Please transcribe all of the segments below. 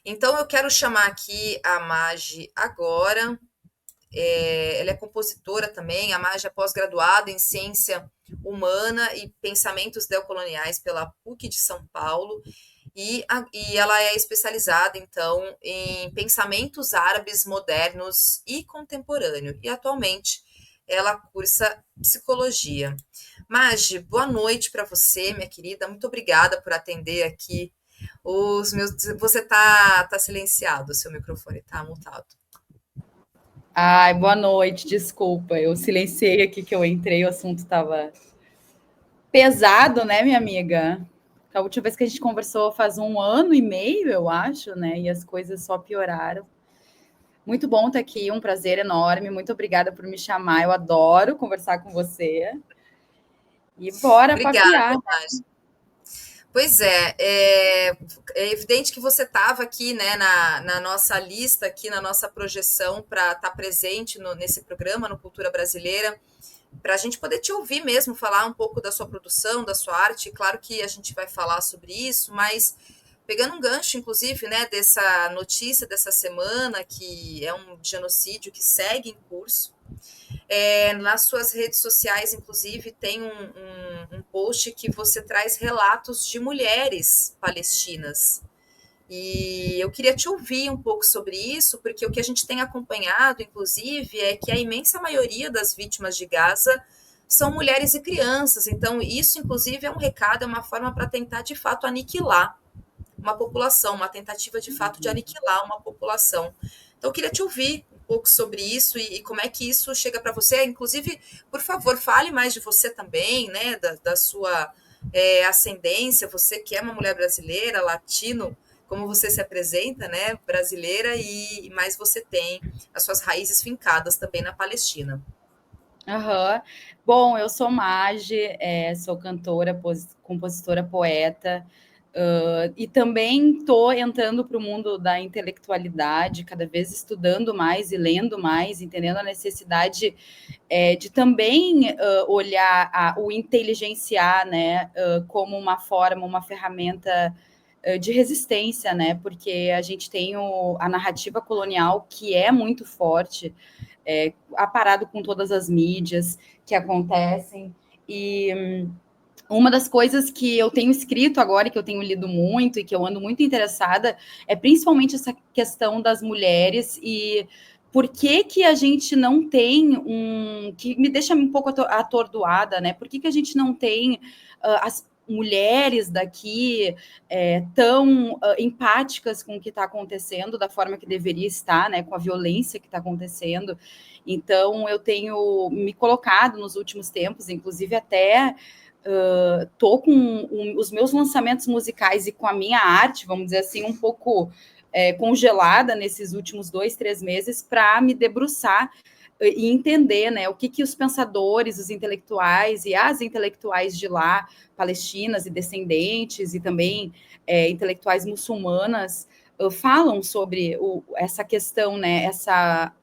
Então, eu quero chamar aqui a Magi agora. Ela é compositora também. A Magi é pós-graduada em Ciência Humana e Pensamentos Neocoloniais pela PUC de São Paulo. E ela é especializada, então, em pensamentos árabes modernos e contemporâneo. E atualmente ela cursa psicologia. Magi, boa noite para você, minha querida. Muito obrigada por atender aqui os meus. Você tá silenciado, o seu microfone tá mutado. Ai, boa noite, desculpa. Eu silenciei aqui que eu entrei, o assunto estava pesado, né, minha amiga? A última vez que a gente conversou faz 1 ano e meio, eu acho, né? E as coisas só pioraram. Muito bom estar aqui, um prazer enorme. Muito obrigada por me chamar. Eu adoro conversar com você. E bora Obrigada, papiar. Magi. Pois é evidente que você estava aqui, né, na nossa lista, aqui na nossa projeção para estar presente nesse programa, no Cultura Brasileira, para a gente poder te ouvir mesmo, falar um pouco da sua produção, da sua arte. Claro que a gente vai falar sobre isso, mas pegando um gancho, inclusive, né, dessa notícia dessa semana, que é um genocídio que segue em curso. Nas suas redes sociais, inclusive, tem um post que você traz relatos de mulheres palestinas. E eu queria te ouvir um pouco sobre isso, porque o que a gente tem acompanhado, inclusive, é que a imensa maioria das vítimas de Gaza são mulheres e crianças. Então, isso, inclusive, é um recado, é uma forma para tentar, de fato, aniquilar uma população, uma tentativa, de fato, de aniquilar uma população. Então, eu queria te ouvir um pouco sobre isso e como é que isso chega para você. Inclusive, por favor, fale mais de você também, né, da sua ascendência, você que é uma mulher brasileira, latino, como você se apresenta, né, brasileira, e mais você tem as suas raízes fincadas também na Palestina. Aham. Bom, eu sou Magi, sou cantora, compositora, poeta, e também estou entrando para o mundo da intelectualidade, cada vez estudando mais e lendo mais, entendendo a necessidade de também olhar o inteligenciar, né, como uma forma, uma ferramenta de resistência, né, porque a gente tem a narrativa colonial que é muito forte, aparado com todas as mídias que acontecem. E uma das coisas que eu tenho escrito agora, que eu tenho lido muito e que eu ando muito interessada, é principalmente essa questão das mulheres e por que que a gente não tem que me deixa um pouco atordoada, né? Por que que a gente não tem as mulheres daqui tão empáticas com o que está acontecendo, da forma que deveria estar, né? Com a violência que está acontecendo. Então, eu tenho me colocado nos últimos tempos, inclusive até tô com os meus lançamentos musicais e com a minha arte, vamos dizer assim, um pouco congelada nesses últimos 2, 3 meses para me debruçar e entender, né, o que os pensadores, os intelectuais e as intelectuais de lá, palestinas e descendentes, e também intelectuais muçulmanas, falam sobre essa questão, né, essa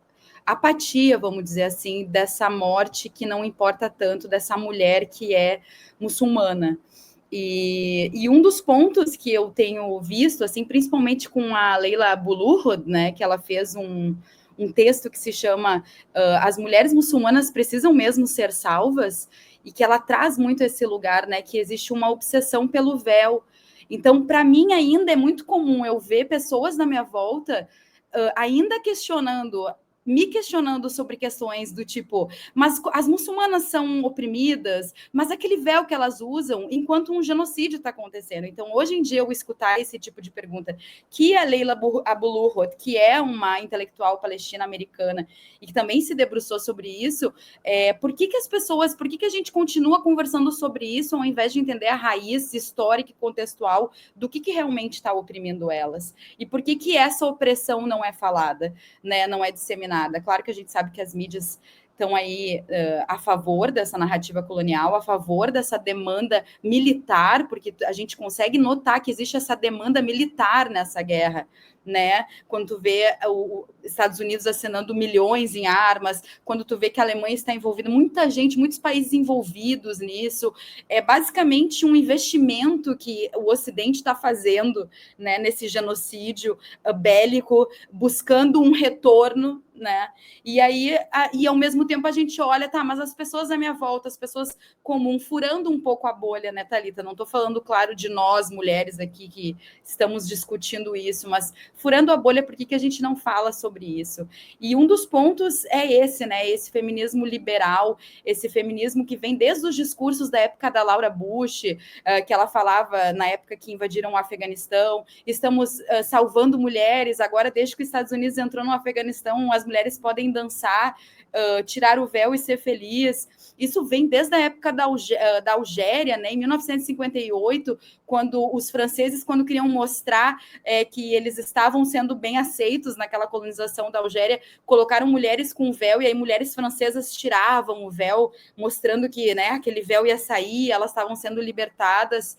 apatia, vamos dizer assim, dessa morte que não importa tanto, dessa mulher que é muçulmana. E um dos pontos que eu tenho visto, assim, principalmente com a Leila Buluhod, né, que ela fez um texto que se chama As Mulheres Muçulmanas Precisam Mesmo Ser Salvas, e que ela traz muito esse lugar, né, que existe uma obsessão pelo véu. Então, para mim, ainda é muito comum eu ver pessoas na minha volta ainda me questionando sobre questões do tipo, mas as muçulmanas são oprimidas, mas aquele véu que elas usam enquanto um genocídio está acontecendo. Então, hoje em dia, eu escutar esse tipo de pergunta, que a Leila Abuluhot, que é uma intelectual palestina-americana e que também se debruçou sobre isso, por que a gente continua conversando sobre isso ao invés de entender a raiz histórica e contextual do que realmente está oprimindo elas? E por que essa opressão não é falada, né, não é disseminada? Claro que a gente sabe que as mídias estão aí a favor dessa narrativa colonial, a favor dessa demanda militar, porque a gente consegue notar que existe essa demanda militar nessa guerra, né? Quando tu vê os Estados Unidos acenando milhões em armas, quando tu vê que a Alemanha está envolvida, muita gente, muitos países envolvidos nisso, é basicamente um investimento que o Ocidente está fazendo, né, nesse genocídio bélico, buscando um retorno, né? E aí, e ao mesmo tempo a gente olha, tá, mas as pessoas à minha volta, as pessoas comuns, furando um pouco a bolha, né, Thalita? Não estou falando, claro, de nós, mulheres aqui, que estamos discutindo isso, mas furando a bolha, por que a gente não fala sobre isso? E um dos pontos é esse, né? Esse feminismo liberal, esse feminismo que vem desde os discursos da época da Laura Bush, que ela falava na época que invadiram o Afeganistão, estamos salvando mulheres, agora desde que os Estados Unidos entrou no Afeganistão, as mulheres podem dançar, tirar o véu e ser feliz. Isso vem desde a época da Algéria, né, em 1958, quando os franceses, quando queriam mostrar que eles estavam sendo bem aceitos naquela colonização da Algéria, colocaram mulheres com véu, e aí mulheres francesas tiravam o véu, mostrando que, né, aquele véu ia sair, elas estavam sendo libertadas.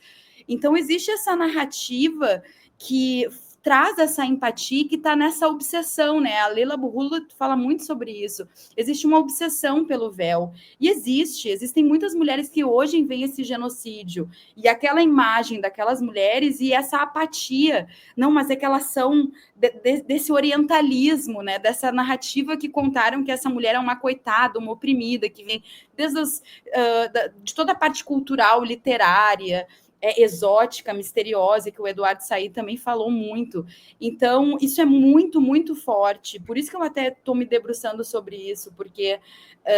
Então, existe essa narrativa que traz essa empatia, que está nessa obsessão, né? A Leila Burrulo fala muito sobre isso. Existe uma obsessão pelo véu. E existem muitas mulheres que hoje veem esse genocídio, e aquela imagem daquelas mulheres e essa apatia. Não, mas é que elas são desse orientalismo, né? Dessa narrativa que contaram que essa mulher é uma coitada, uma oprimida, que vem desde de toda a parte cultural, literária, exótica, misteriosa, que o Eduardo Said também falou muito. Então, isso é muito, muito forte. Por isso que eu até estou me debruçando sobre isso, porque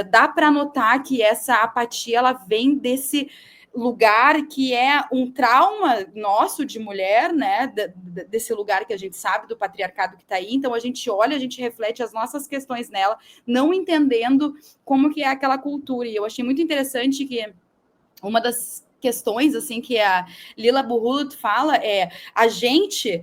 dá para notar que essa apatia ela vem desse lugar que é um trauma nosso de mulher, né? Desse lugar que a gente sabe do patriarcado que está aí. Então, a gente olha, a gente reflete as nossas questões nela, não entendendo como que é aquela cultura. E eu achei muito interessante que uma das questões assim que a Lila Burrulo fala a gente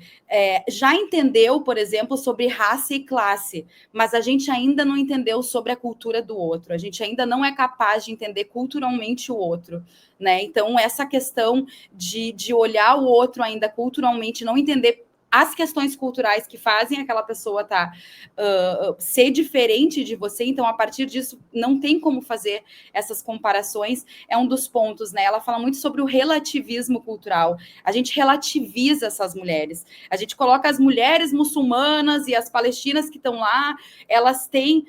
já entendeu, por exemplo, sobre raça e classe, mas a gente ainda não entendeu sobre a cultura do outro, a gente ainda não é capaz de entender culturalmente o outro, né? Então, essa questão de olhar o outro ainda culturalmente, não entender as questões culturais que fazem aquela pessoa ser diferente de você, então, a partir disso, não tem como fazer essas comparações, é um dos pontos, né? Ela fala muito sobre o relativismo cultural. A gente relativiza essas mulheres. A gente coloca as mulheres muçulmanas e as palestinas que estão lá, elas têm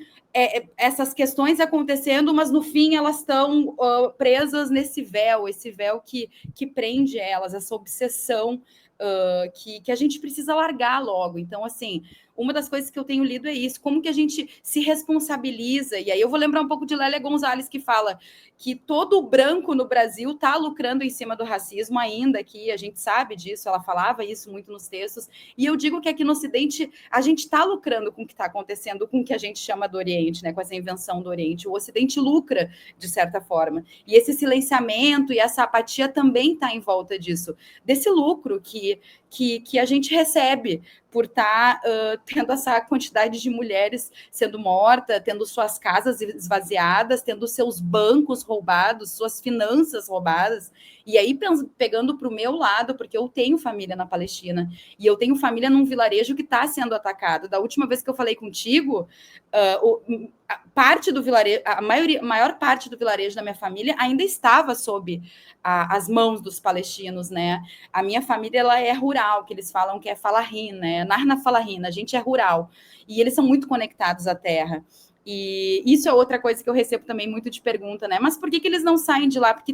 essas questões acontecendo, mas no fim elas estão presas nesse véu, esse véu que prende elas, essa obsessão que a gente precisa largar logo. Então, assim, uma das coisas que eu tenho lido é isso, como que a gente se responsabiliza, e aí eu vou lembrar um pouco de Lélia Gonzalez, que fala que todo branco no Brasil está lucrando em cima do racismo ainda, que a gente sabe disso, ela falava isso muito nos textos, e eu digo que aqui no Ocidente a gente está lucrando com o que está acontecendo, com o que a gente chama do Oriente, né, com essa invenção do Oriente. O Ocidente lucra, de certa forma, e esse silenciamento e essa apatia também está em volta disso, desse lucro que a gente recebe por estar tendo essa quantidade de mulheres sendo mortas, tendo suas casas esvaziadas, tendo seus bancos roubados, suas finanças roubadas. E aí, pegando para o meu lado, porque eu tenho família na Palestina, e eu tenho família num vilarejo que está sendo atacado. Da última vez que eu falei contigo, parte do vilarejo, maior parte do vilarejo da minha família ainda estava sob as mãos dos palestinos, né? A minha família ela é rural, que eles falam que é Falahin, né? Narna Falahin, a gente é rural. E eles são muito conectados à terra. E isso é outra coisa que eu recebo também muito de pergunta, né? Mas por que eles não saem de lá? Porque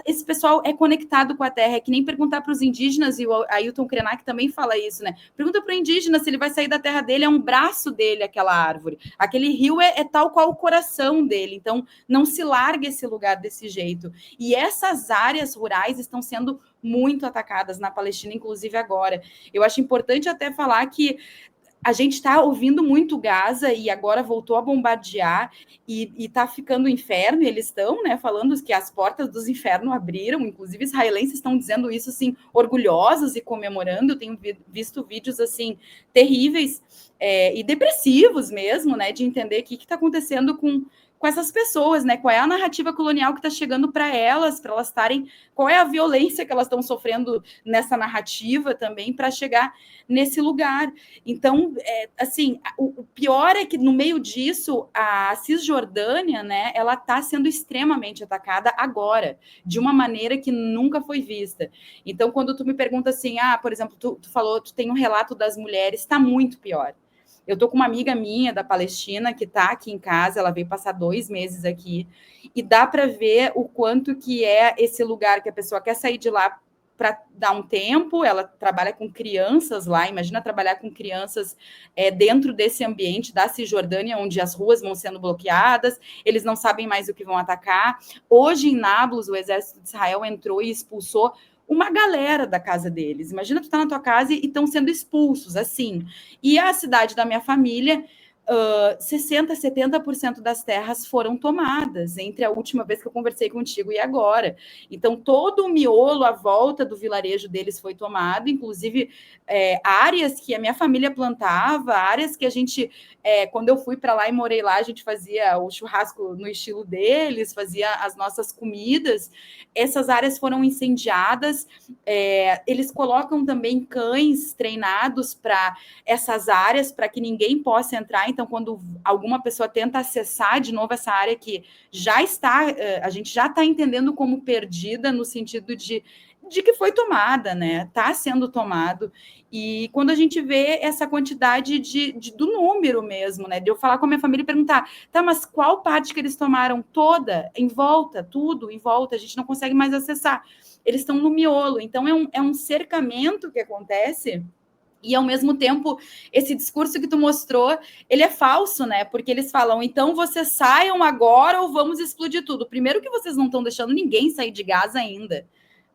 esse pessoal é conectado com a terra, é que nem perguntar para os indígenas, e o Ailton Krenak também fala isso, né? Pergunta para o indígena se ele vai sair da terra dele, é um braço dele aquela árvore. Aquele rio é tal qual o coração dele, então não se larga esse lugar desse jeito. E essas áreas rurais estão sendo muito atacadas na Palestina, inclusive agora. Eu acho importante até falar que a gente está ouvindo muito Gaza e agora voltou a bombardear e está ficando inferno, e eles estão, né, falando que as portas dos infernos abriram, inclusive israelenses estão dizendo isso, assim, orgulhosos e comemorando. Eu tenho visto vídeos, assim, terríveis e depressivos mesmo, né, de entender o que está acontecendo com essas pessoas, né? Qual é a narrativa colonial que está chegando para elas estarem, qual é a violência que elas estão sofrendo nessa narrativa também para chegar nesse lugar. Então, assim, o pior é que no meio disso, a Cisjordânia, né, ela está sendo extremamente atacada agora, de uma maneira que nunca foi vista. Então, quando tu me pergunta assim, por exemplo, tu falou, tu tem um relato das mulheres, está muito pior. Eu estou com uma amiga minha da Palestina que está aqui em casa, ela veio passar 2 meses aqui, e dá para ver o quanto que é esse lugar que a pessoa quer sair de lá para dar um tempo, ela trabalha com crianças lá, imagina trabalhar com crianças dentro desse ambiente da Cisjordânia, onde as ruas vão sendo bloqueadas, eles não sabem mais o que vão atacar. Hoje, em Nablus, o exército de Israel entrou e expulsou uma galera da casa deles. Imagina tu tá na tua casa e estão sendo expulsos, assim. E a cidade da minha família, 60%, 70% das terras foram tomadas entre a última vez que eu conversei contigo e agora. Então, todo o miolo à volta do vilarejo deles foi tomado, inclusive áreas que a minha família plantava, áreas que a gente, quando eu fui para lá e morei lá, a gente fazia o churrasco no estilo deles, fazia as nossas comidas. Essas áreas foram incendiadas. Eles colocam também cães treinados para essas áreas, para que ninguém possa entrar. Então, quando alguma pessoa tenta acessar de novo essa área que já está, a gente já está entendendo como perdida, no sentido de que foi tomada, né? Está sendo tomado. E quando a gente vê essa quantidade do número mesmo, né? De eu falar com a minha família e perguntar, tá, mas qual parte que eles tomaram? Toda, em volta, tudo em volta, a gente não consegue mais acessar. Eles estão no miolo. Então, é um cercamento que acontece. E, ao mesmo tempo, esse discurso que tu mostrou, ele é falso, né? Porque eles falam, então vocês saiam agora ou vamos explodir tudo. Primeiro que vocês não estão deixando ninguém sair de Gaza ainda,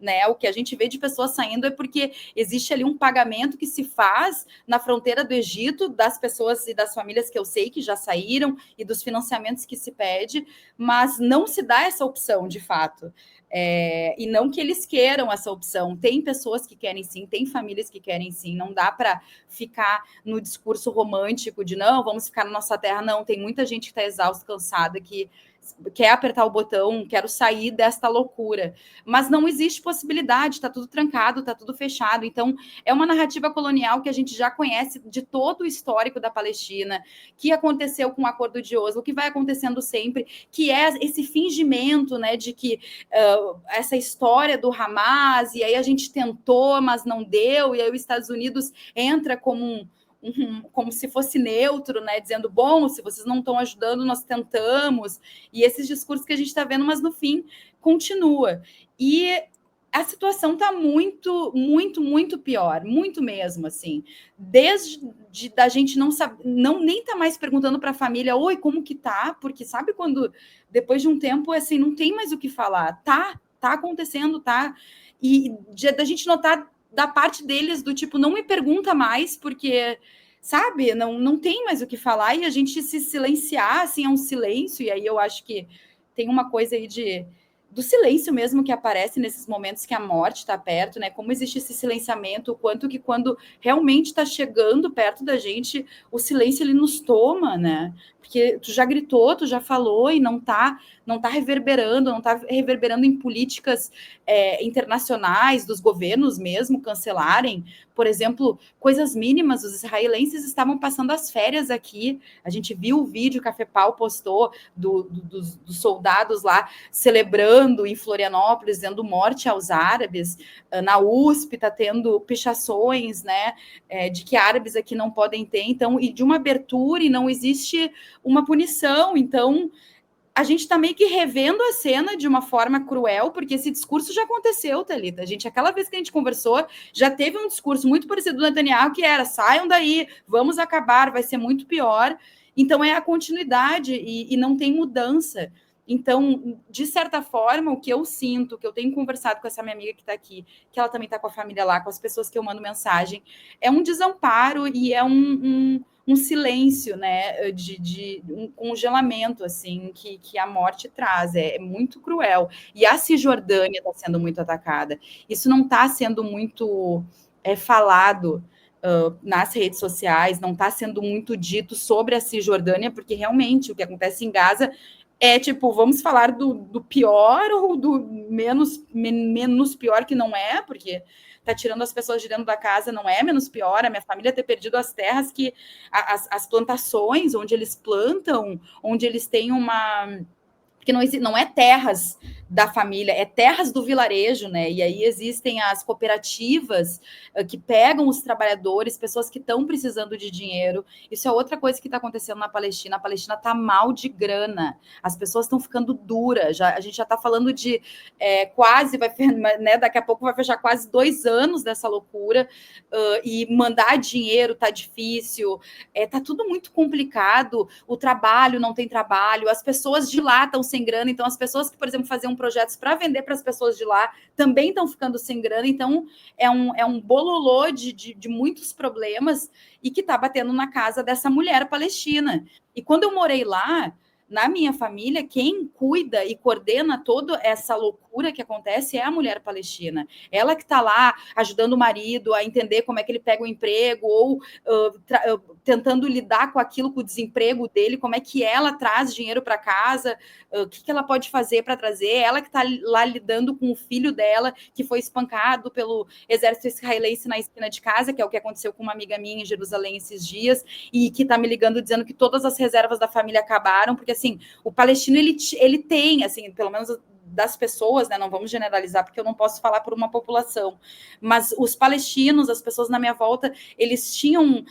né? O que a gente vê de pessoas saindo é porque existe ali um pagamento que se faz na fronteira do Egito, das pessoas e das famílias que eu sei que já saíram e dos financiamentos que se pede, mas não se dá essa opção, de fato. E não que eles queiram essa opção. Tem pessoas que querem sim, tem famílias que querem sim. Não dá para ficar no discurso romântico de não, vamos ficar na nossa terra. Não, tem muita gente que está exausta, cansada, que quer apertar o botão, quero sair desta loucura. Mas não existe possibilidade, está tudo trancado, está tudo fechado. Então, é uma narrativa colonial que a gente já conhece de todo o histórico da Palestina, que aconteceu com o Acordo de Oslo, que vai acontecendo sempre, que é esse fingimento, né, de que essa história do Hamas, e aí a gente tentou, mas não deu, e aí os Estados Unidos entra como como se fosse neutro, né? Dizendo, bom, se vocês não estão ajudando, nós tentamos. E esses discursos que a gente está vendo, mas no fim continua. E a situação está muito, muito, muito pior, muito mesmo, assim. Desde da gente não saber, nem tá mais perguntando para a família, oi, como que tá? Porque sabe quando, depois de um tempo, assim, não tem mais o que falar. Tá acontecendo, tá? E da gente notar da parte deles do tipo, não me pergunta mais, porque, sabe, não tem mais o que falar, e a gente se silenciar, assim, é um silêncio, e aí eu acho que tem uma coisa aí do silêncio mesmo que aparece nesses momentos que a morte está perto, né? Como existe esse silenciamento, o quanto que quando realmente está chegando perto da gente, o silêncio ele nos toma, né? Porque tu já gritou, tu já falou e não tá reverberando em políticas internacionais, dos governos mesmo cancelarem, por exemplo, coisas mínimas. Os israelenses estavam passando as férias aqui, a gente viu o vídeo que a FEPAL postou dos soldados lá celebrando em Florianópolis, dando morte aos árabes. Na USP está tendo pichações, né, de que árabes aqui não podem ter, então, e de uma abertura, e não existe uma punição. Então, a gente está meio que revendo a cena de uma forma cruel, porque esse discurso já aconteceu, Thalita. Aquela vez que a gente conversou, já teve um discurso muito parecido do Netanyahu, que era, saiam daí, vamos acabar, vai ser muito pior. Então, é a continuidade e não tem mudança. Então, de certa forma, o que eu sinto, que eu tenho conversado com essa minha amiga que está aqui, que ela também está com a família lá, com as pessoas que eu mando mensagem, é um desamparo e é um silêncio, né, de um congelamento, assim, que a morte traz. É muito cruel. E a Cisjordânia está sendo muito atacada. Isso não está sendo muito falado nas redes sociais, não está sendo muito dito sobre a Cisjordânia, porque realmente o que acontece em Gaza é tipo, vamos falar do pior ou do menos pior, que não é, porque tá tirando as pessoas de dentro da casa, não é menos pior. A minha família ter perdido as terras que as plantações onde eles plantam, onde eles têm uma, porque não é terras da família, é terras do vilarejo, né? E aí existem as cooperativas que pegam os trabalhadores, pessoas que estão precisando de dinheiro. Isso é outra coisa que está acontecendo na Palestina. A Palestina está mal de grana, as pessoas estão ficando duras. A gente já está falando de quase, né, daqui a pouco vai fechar quase 2 anos dessa loucura, e mandar dinheiro está difícil, está tudo muito complicado. O trabalho não tem trabalho, as pessoas de lá estão sem grana, então as pessoas que, por exemplo, faziam projetos para vender para as pessoas de lá também estão ficando sem grana, então é um bololô de muitos problemas e que está batendo na casa dessa mulher palestina. E quando eu morei lá, na minha família, quem cuida e coordena toda essa loucura que acontece é a mulher palestina. Ela que está lá ajudando o marido a entender como é que ele pega o emprego, ou tentando lidar com aquilo, com o desemprego dele, como é que ela traz dinheiro para casa, o que ela pode fazer para trazer. Ela que está lá lidando com o filho dela, que foi espancado pelo exército israelense na esquina de casa, que é o que aconteceu com uma amiga minha em Jerusalém esses dias, e que está me ligando dizendo que todas as reservas da família acabaram, porque assim, o palestino ele tem, assim, pelo menos das pessoas, né? Não vamos generalizar, porque eu não posso falar por uma população, mas os palestinos, as pessoas na minha volta, eles tinham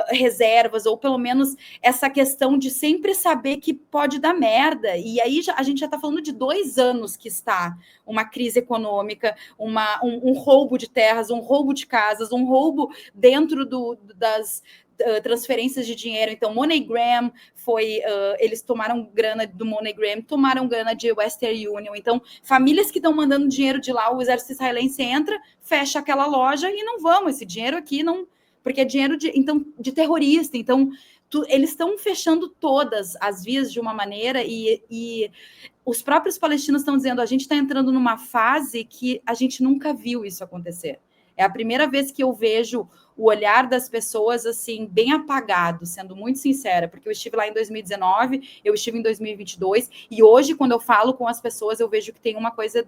reservas, ou pelo menos essa questão de sempre saber que pode dar merda. E aí a gente já está falando de 2 anos que está uma crise econômica, um roubo de terras, um roubo de casas, um roubo dentro das transferências de dinheiro. Então, MoneyGram eles tomaram grana do MoneyGram, tomaram grana de Western Union. Então, famílias que estão mandando dinheiro de lá, o exército israelense entra, fecha aquela loja e não vão, esse dinheiro aqui não, porque é dinheiro de terrorista. Então, eles estão fechando todas as vias de uma maneira, e os próprios palestinos estão dizendo, a gente está entrando numa fase que a gente nunca viu isso acontecer. É a primeira vez que eu vejo o olhar das pessoas, assim, bem apagado, sendo muito sincera, porque eu estive lá em 2019, eu estive em 2022, e hoje, quando eu falo com as pessoas, eu vejo que tem uma coisa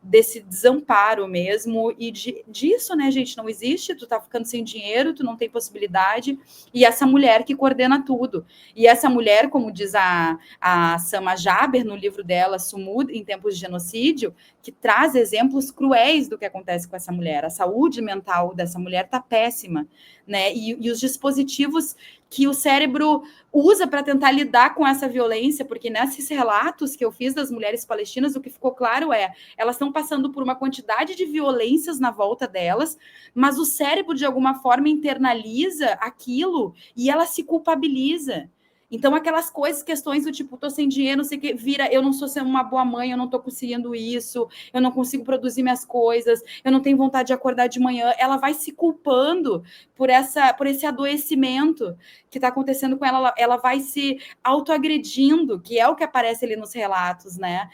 desse desamparo mesmo, e disso, né, gente, não existe, tu tá ficando sem dinheiro, tu não tem possibilidade, e essa mulher que coordena tudo. E essa mulher, como diz a Sama Jaber, no livro dela, Sumud, em Tempos de Genocídio, que traz exemplos cruéis do que acontece com essa mulher. A saúde mental dessa mulher está péssima, né? E os dispositivos que o cérebro usa para tentar lidar com essa violência, porque nesses relatos que eu fiz das mulheres palestinas, o que ficou claro elas estão passando por uma quantidade de violências na volta delas, mas o cérebro, de alguma forma, internaliza aquilo e ela se culpabiliza. Então, aquelas coisas, questões do tipo, tô sem dinheiro, não sei o que, vira, eu não sou sendo uma boa mãe, eu não tô conseguindo isso, eu não consigo produzir minhas coisas, eu não tenho vontade de acordar de manhã. Ela vai se culpando por esse adoecimento que está acontecendo com ela. Ela vai se autoagredindo, que é o que aparece ali nos relatos, né?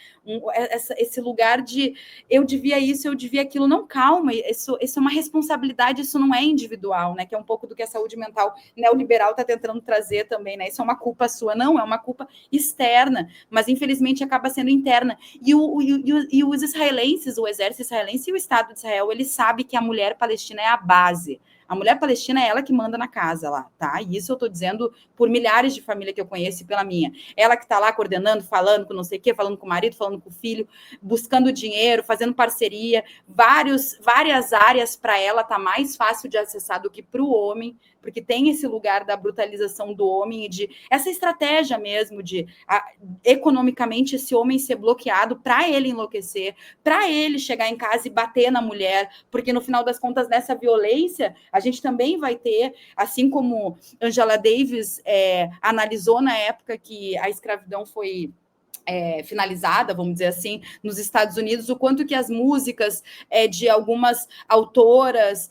Esse lugar de eu devia isso, eu devia aquilo. Não, calma, isso é uma responsabilidade, isso não é individual, né? Que é um pouco do que a saúde mental neoliberal está tentando trazer também, né? Isso é uma culpa sua, não, é uma culpa externa, mas infelizmente acaba sendo interna. E os israelenses, o exército israelense e o Estado de Israel, ele sabe que a mulher palestina é a base. A mulher palestina é ela que manda na casa lá, tá? E isso eu tô dizendo por milhares de famílias que eu conheço e pela minha. Ela que tá lá coordenando, falando com não sei o quê, falando com o marido, falando com o filho, buscando dinheiro, fazendo parceria, várias áreas para ela tá mais fácil de acessar do que para o homem, porque tem esse lugar da brutalização do homem e de essa estratégia mesmo de economicamente esse homem ser bloqueado para ele enlouquecer, para ele chegar em casa e bater na mulher, porque no final das contas nessa violência a gente também vai ter, assim como Angela Davis analisou na época que a escravidão foi finalizada, vamos dizer assim, nos Estados Unidos, o quanto que as músicas de algumas autoras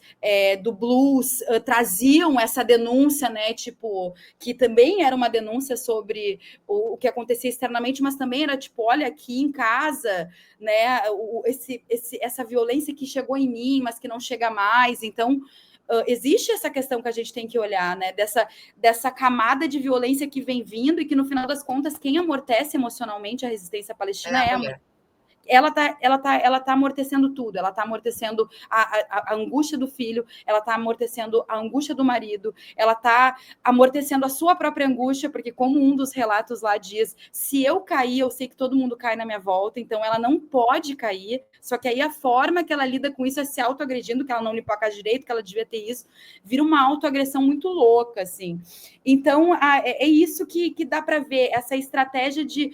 do blues traziam essa denúncia, né, tipo, que também era uma denúncia sobre o que acontecia externamente, mas também era tipo, olha, aqui em casa, né, essa violência que chegou em mim, mas que não chega mais. Então, existe essa questão que a gente tem que olhar, né? Dessa camada de violência que vem vindo e que, no final das contas, quem amortece emocionalmente a resistência palestina é a mulher. Ela tá amortecendo tudo, ela está amortecendo a angústia do filho, ela está amortecendo a angústia do marido, ela está amortecendo a sua própria angústia, porque como um dos relatos lá diz, se eu cair, eu sei que todo mundo cai na minha volta, então ela não pode cair, só que aí a forma que ela lida com isso é se autoagredindo, que ela não limpou a casa direito, que ela devia ter isso, vira uma autoagressão muito louca, assim. Então, é isso que dá para ver, essa estratégia de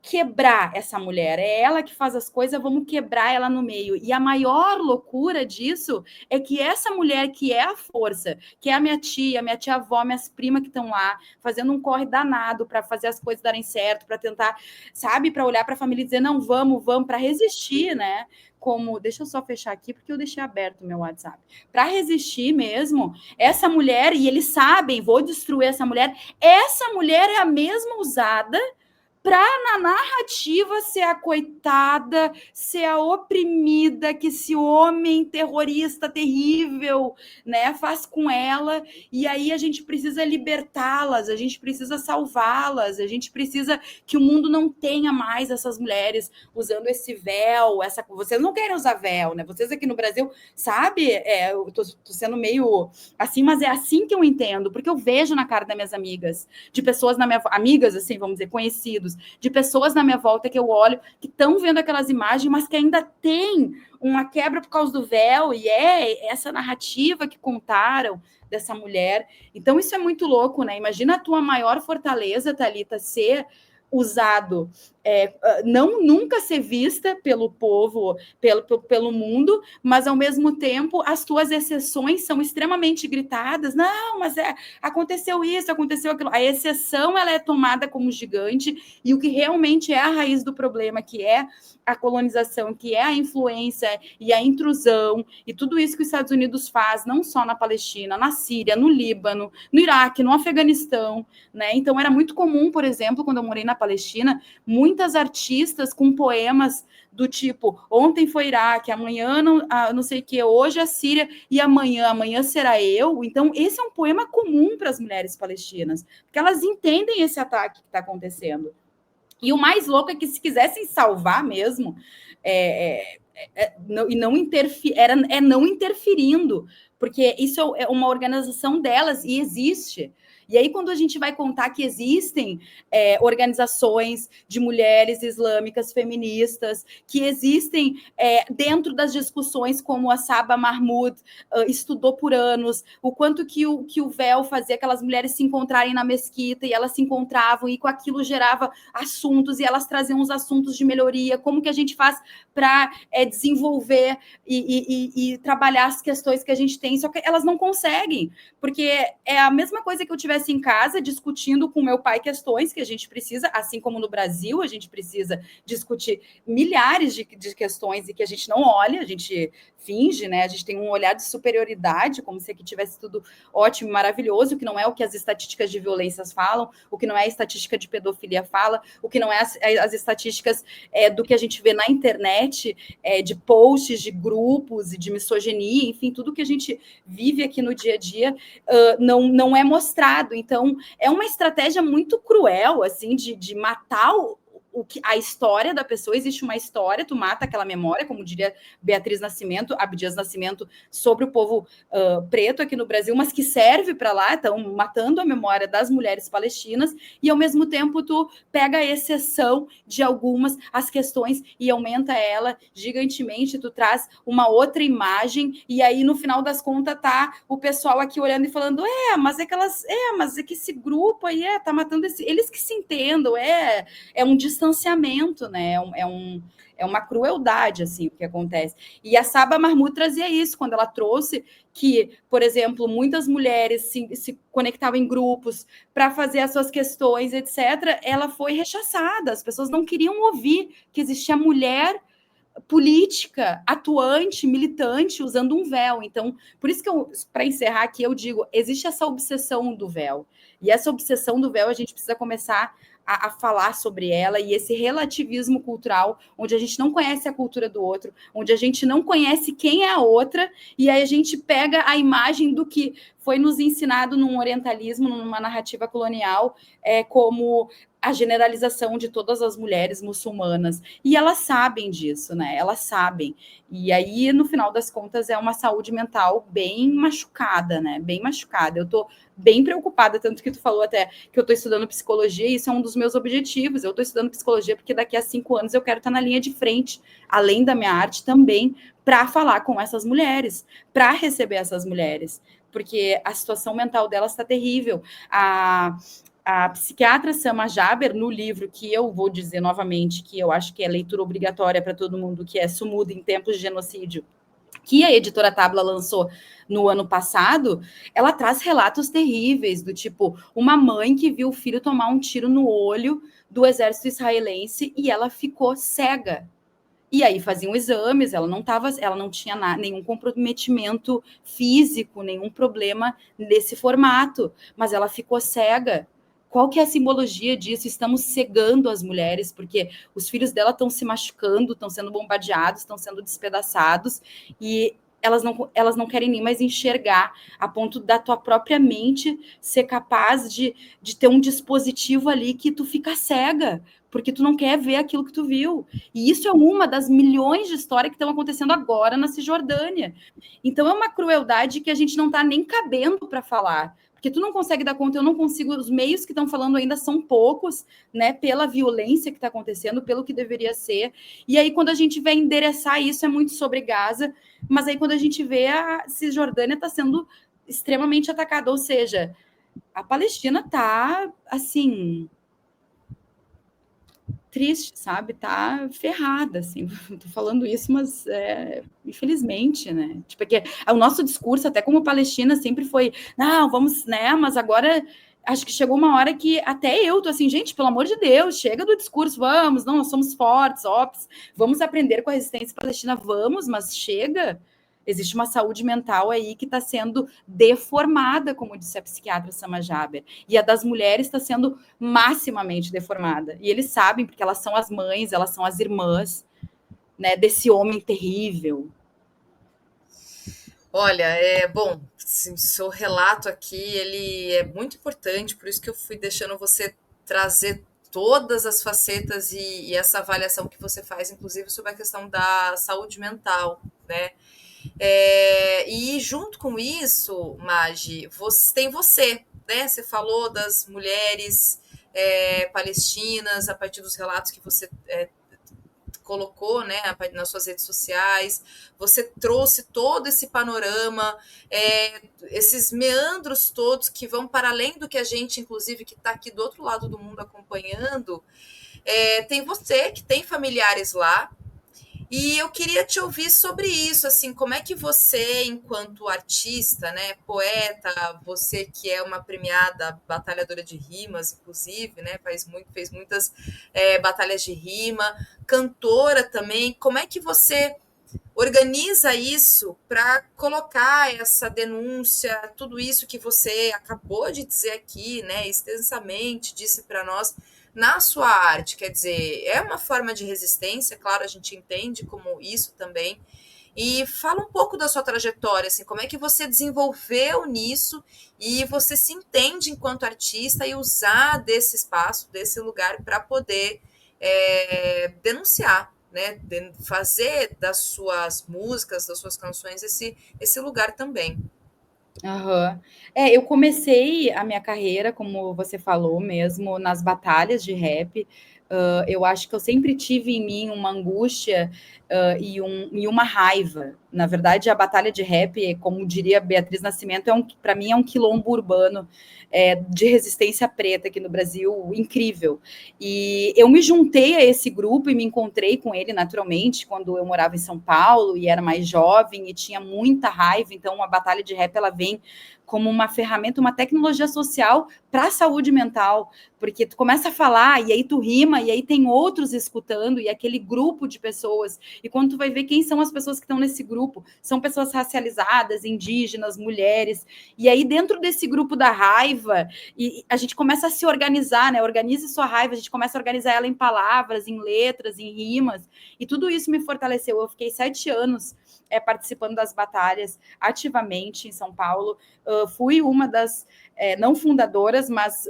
quebrar essa mulher. É ela que faz as coisas, vamos quebrar ela no meio. E a maior loucura disso é que essa mulher que é a força, que é a minha tia-avó, minhas primas que estão lá, fazendo um corre danado para fazer as coisas darem certo, para tentar, sabe, para olhar para a família e dizer, não, vamos, para resistir, né? Como, deixa eu só fechar aqui, porque eu deixei aberto o meu WhatsApp. Para resistir mesmo, essa mulher, e eles sabem, vou destruir essa mulher é a mesma usada para na narrativa ser a coitada, ser a oprimida que esse homem terrorista terrível, né, faz com ela, e aí a gente precisa libertá-las, a gente precisa salvá-las, a gente precisa que o mundo não tenha mais essas mulheres usando esse véu, vocês não querem usar véu, né? Vocês aqui no Brasil, sabe? Eu tô sendo meio assim, mas é assim que eu entendo, porque eu vejo na cara das minhas amigas, de pessoas amigas, assim, vamos dizer, conhecidos, de pessoas na minha volta que eu olho, que estão vendo aquelas imagens, mas que ainda tem uma quebra por causa do véu, e é essa narrativa que contaram dessa mulher. Então, isso é muito louco, né? Imagina a tua maior fortaleza, Thalita, ser usado, nunca ser vista pelo povo, pelo mundo, mas ao mesmo tempo as tuas exceções são extremamente gritadas. Não, mas aconteceu isso, aconteceu aquilo. A exceção ela é tomada como gigante, e o que realmente é a raiz do problema, que é a colonização, que é a influência e a intrusão, e tudo isso que os Estados Unidos faz, não só na Palestina, na Síria, no Líbano, no Iraque, no Afeganistão, né? Então era muito comum, por exemplo, quando eu morei na Palestina, muitas artistas com poemas do tipo, ontem foi Iraque, amanhã não sei o que, hoje a Síria, e amanhã será eu. Então esse é um poema comum para as mulheres palestinas, porque elas entendem esse ataque que está acontecendo. E o mais louco é que se quisessem salvar mesmo, não interferindo, porque isso é uma organização delas e existe. E aí, quando a gente vai contar que existem organizações de mulheres islâmicas feministas, que existem dentro das discussões, como a Saba Mahmoud estudou por anos, o quanto que o véu fazia aquelas mulheres se encontrarem na mesquita, e elas se encontravam, e com aquilo gerava assuntos, e elas traziam os assuntos de melhoria, como que a gente faz para desenvolver e trabalhar as questões que a gente tem, só que elas não conseguem, porque é a mesma coisa que eu tivesse em casa discutindo com meu pai questões que a gente precisa, assim como no Brasil, a gente precisa discutir milhares de questões e que a gente não olha, a gente finge, né? A gente tem um olhar de superioridade, como se aqui tivesse tudo ótimo, maravilhoso, o que não é o que as estatísticas de violências falam, o que não é a estatística de pedofilia fala, o que não é as estatísticas do que a gente vê na internet, de posts, de grupos e de misoginia, enfim, tudo que a gente vive aqui no dia a dia não é mostrado. Então, é uma estratégia muito cruel, assim, de matar a história da pessoa. Existe uma história, tu mata aquela memória, como diria Abdias Nascimento, sobre o povo preto aqui no Brasil, mas que serve para lá, estão matando a memória das mulheres palestinas, e ao mesmo tempo tu pega a exceção de algumas, as questões, e aumenta ela gigantemente, tu traz uma outra imagem, e aí no final das contas tá o pessoal aqui olhando e falando, mas é que esse grupo aí tá matando eles que se entendam, é um distanciamento, né? É uma crueldade, assim, o que acontece. E a Saba Mahmoud trazia isso, quando ela trouxe que, por exemplo, muitas mulheres se conectavam em grupos para fazer as suas questões, etc., ela foi rechaçada. As pessoas não queriam ouvir que existia mulher política, atuante, militante, usando um véu. Então, por isso que para encerrar aqui, eu digo, existe essa obsessão do véu. E essa obsessão do véu a gente precisa começar a falar sobre ela, e esse relativismo cultural, onde a gente não conhece a cultura do outro, onde a gente não conhece quem é a outra, e aí a gente pega a imagem do que foi nos ensinado num orientalismo, numa narrativa colonial, como a generalização de todas as mulheres muçulmanas. E elas sabem disso, né? Elas sabem. E aí, no final das contas, é uma saúde mental bem machucada, né? Bem machucada. Eu tô bem preocupada, tanto que tu falou até que eu tô estudando psicologia, e isso é um dos meus objetivos. Eu tô estudando psicologia porque daqui a 5 anos eu quero estar na linha de frente, além da minha arte também, para falar com essas mulheres, para receber essas mulheres, porque a situação mental delas está terrível. A psiquiatra Sama Jaber, no livro que eu vou dizer novamente, que eu acho que é leitura obrigatória para todo mundo, que é Sumudo em Tempos de Genocídio, que a editora Tabla lançou no ano passado, ela traz relatos terríveis, do tipo, uma mãe que viu o filho tomar um tiro no olho do exército israelense e ela ficou cega. E aí faziam exames, ela não tinha nenhum comprometimento físico, nenhum problema nesse formato, mas ela ficou cega. Qual que é a simbologia disso? Estamos cegando as mulheres, porque os filhos dela estão se machucando, estão sendo bombardeados, estão sendo despedaçados, e elas não querem nem mais enxergar, a ponto da tua própria mente ser capaz de ter um dispositivo ali que tu fica cega, porque tu não quer ver aquilo que tu viu. E isso é uma das milhões de histórias que estão acontecendo agora na Cisjordânia. Então é uma crueldade que a gente não está nem cabendo para falar, porque tu não consegue dar conta, eu não consigo, os meios que estão falando ainda são poucos, né, pela violência que está acontecendo, pelo que deveria ser. E aí, quando a gente vai endereçar isso, é muito sobre Gaza, mas aí quando a gente vê, a Cisjordânia está sendo extremamente atacada, ou seja, a Palestina está, assim, triste, sabe? Tá ferrada, assim. Tô falando isso, mas infelizmente, né? Tipo, porque o nosso discurso, até como Palestina, sempre foi, não, vamos, né? Mas agora acho que chegou uma hora que até eu tô assim, gente, pelo amor de Deus, chega do discurso, vamos, não, nós somos fortes, ops, vamos aprender com a resistência palestina, vamos, mas chega. Existe uma saúde mental aí que está sendo deformada, como disse a psiquiatra Sama Jaber. E a das mulheres está sendo maximamente deformada. E eles sabem, porque elas são as mães, elas são as irmãs, né, desse homem terrível. Olha, bom, seu relato aqui, ele é muito importante, por isso que eu fui deixando você trazer todas as facetas e essa avaliação que você faz, inclusive sobre a questão da saúde mental, né? E junto com isso, Magi, tem você, né? Você falou das mulheres palestinas a partir dos relatos que você colocou, né, nas suas redes sociais. Você trouxe todo esse panorama, esses meandros todos que vão para além do que a gente, inclusive, que está aqui do outro lado do mundo acompanhando. Tem você que tem familiares lá. E eu queria te ouvir sobre isso, assim, como é que você, enquanto artista, né, poeta, você que é uma premiada batalhadora de rimas, inclusive, né, fez muitas batalhas de rima, cantora também, como é que você organiza isso para colocar essa denúncia, tudo isso que você acabou de dizer aqui, né, extensamente disse para nós, na sua arte? Quer dizer, é uma forma de resistência, claro, a gente entende como isso também. E fala um pouco da sua trajetória, assim, como é que você desenvolveu nisso e você se entende enquanto artista e usar desse espaço, desse lugar para poder denunciar, né? Fazer das suas músicas, das suas canções esse lugar também. Uhum. Eu comecei a minha carreira, como você falou mesmo, nas batalhas de rap. Eu acho que eu sempre tive em mim uma angústia e uma raiva. Na verdade, a batalha de rap, como diria Beatriz Nascimento, para mim é um quilombo urbano de resistência preta aqui no Brasil, incrível. E eu me juntei a esse grupo e me encontrei com ele naturalmente quando eu morava em São Paulo e era mais jovem e tinha muita raiva. Então, a batalha de rap ela vem como uma ferramenta, uma tecnologia social para a saúde mental, porque tu começa a falar e aí tu rima e aí tem outros escutando e aquele grupo de pessoas, e quando tu vai ver quem são as pessoas que estão nesse grupo, grupo são pessoas racializadas, indígenas, mulheres, e aí dentro desse grupo da raiva, e a gente começa a se organizar, né? Organize sua raiva, a gente começa a organizar ela em palavras, em letras, em rimas, e tudo isso me fortaleceu. Eu fiquei 7 anos participando das batalhas ativamente em São Paulo. Fui uma das, não fundadoras, mas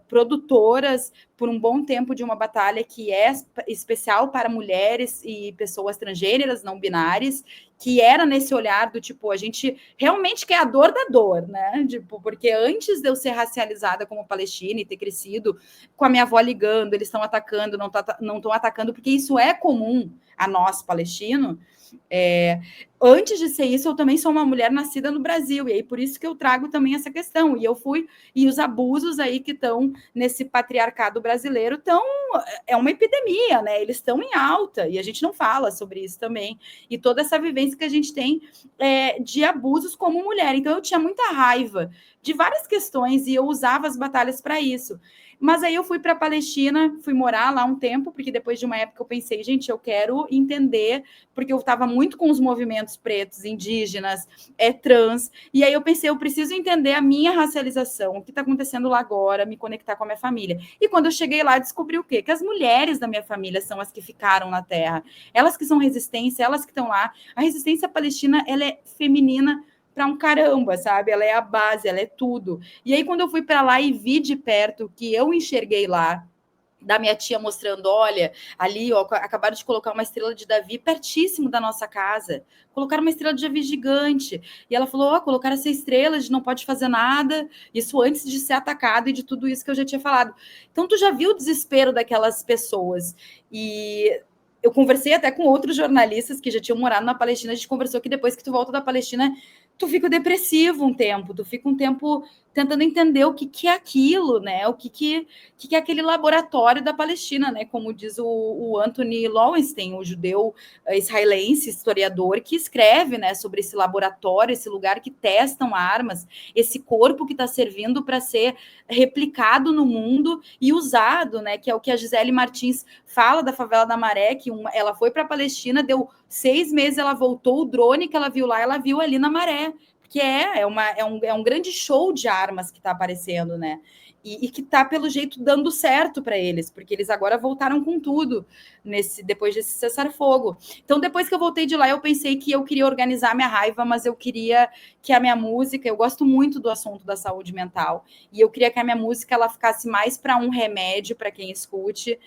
produtoras por um bom tempo de uma batalha que é especial para mulheres e pessoas transgêneras, não binárias, que era nesse olhar do tipo, a gente realmente quer a dor da dor, né? Tipo, porque antes de eu ser racializada como palestina e ter crescido com a minha avó ligando, eles estão atacando, não estão atacando, porque isso é comum a nós, palestinos. Antes de ser isso, eu também sou uma mulher nascida no Brasil, e aí por isso que eu trago também essa questão, e os abusos aí que estão nesse patriarcado brasileiro é uma epidemia, né? Eles estão em alta, e a gente não fala sobre isso também, e toda essa vivência que a gente tem de abusos como mulher. Então eu tinha muita raiva de várias questões, e eu usava as batalhas para isso. Mas aí eu fui para a Palestina, fui morar lá um tempo, porque depois de uma época eu pensei, gente, eu quero entender, porque eu estava muito com os movimentos pretos, indígenas, trans, e aí eu pensei, eu preciso entender a minha racialização, o que está acontecendo lá agora, me conectar com a minha família. E quando eu cheguei lá, descobri o quê? Que as mulheres da minha família são as que ficaram na terra, elas que são resistência, elas que estão lá. A resistência palestina, ela é feminina para um caramba, sabe? Ela é a base, ela é tudo. E aí, quando eu fui para lá e vi de perto o que eu enxerguei lá, da minha tia mostrando, olha, ali, ó, acabaram de colocar uma estrela de Davi pertíssimo da nossa casa. Colocaram uma estrela de Davi gigante. E ela falou, ó, colocaram essa estrela, a gente não pode fazer nada. Isso antes de ser atacado e de tudo isso que eu já tinha falado. Então, tu já viu o desespero daquelas pessoas. E eu conversei até com outros jornalistas que já tinham morado na Palestina, a gente conversou que depois que tu volta da Palestina, tu fica depressivo um tempo, tu fica um tempo tentando entender o que é aquilo, né? O que é aquele laboratório da Palestina, né? Como diz o Anthony Lowenstein, o judeu israelense, historiador, que escreve, né, sobre esse laboratório, esse lugar que testam armas, esse corpo que está servindo para ser replicado no mundo e usado, né? Que é o que a Gisele Martins fala da favela da Maré, que ela foi para a Palestina, deu 6 meses, ela voltou, o drone que ela viu lá, ela viu ali na Maré, que é um grande show de armas que está aparecendo, né? E que está, pelo jeito, dando certo para eles, porque eles agora voltaram com tudo depois desse cessar-fogo. Então, depois que eu voltei de lá, eu pensei que eu queria organizar minha raiva, mas eu queria que a minha música, eu gosto muito do assunto da saúde mental, e eu queria que a minha música ela ficasse mais para um remédio para quem escute,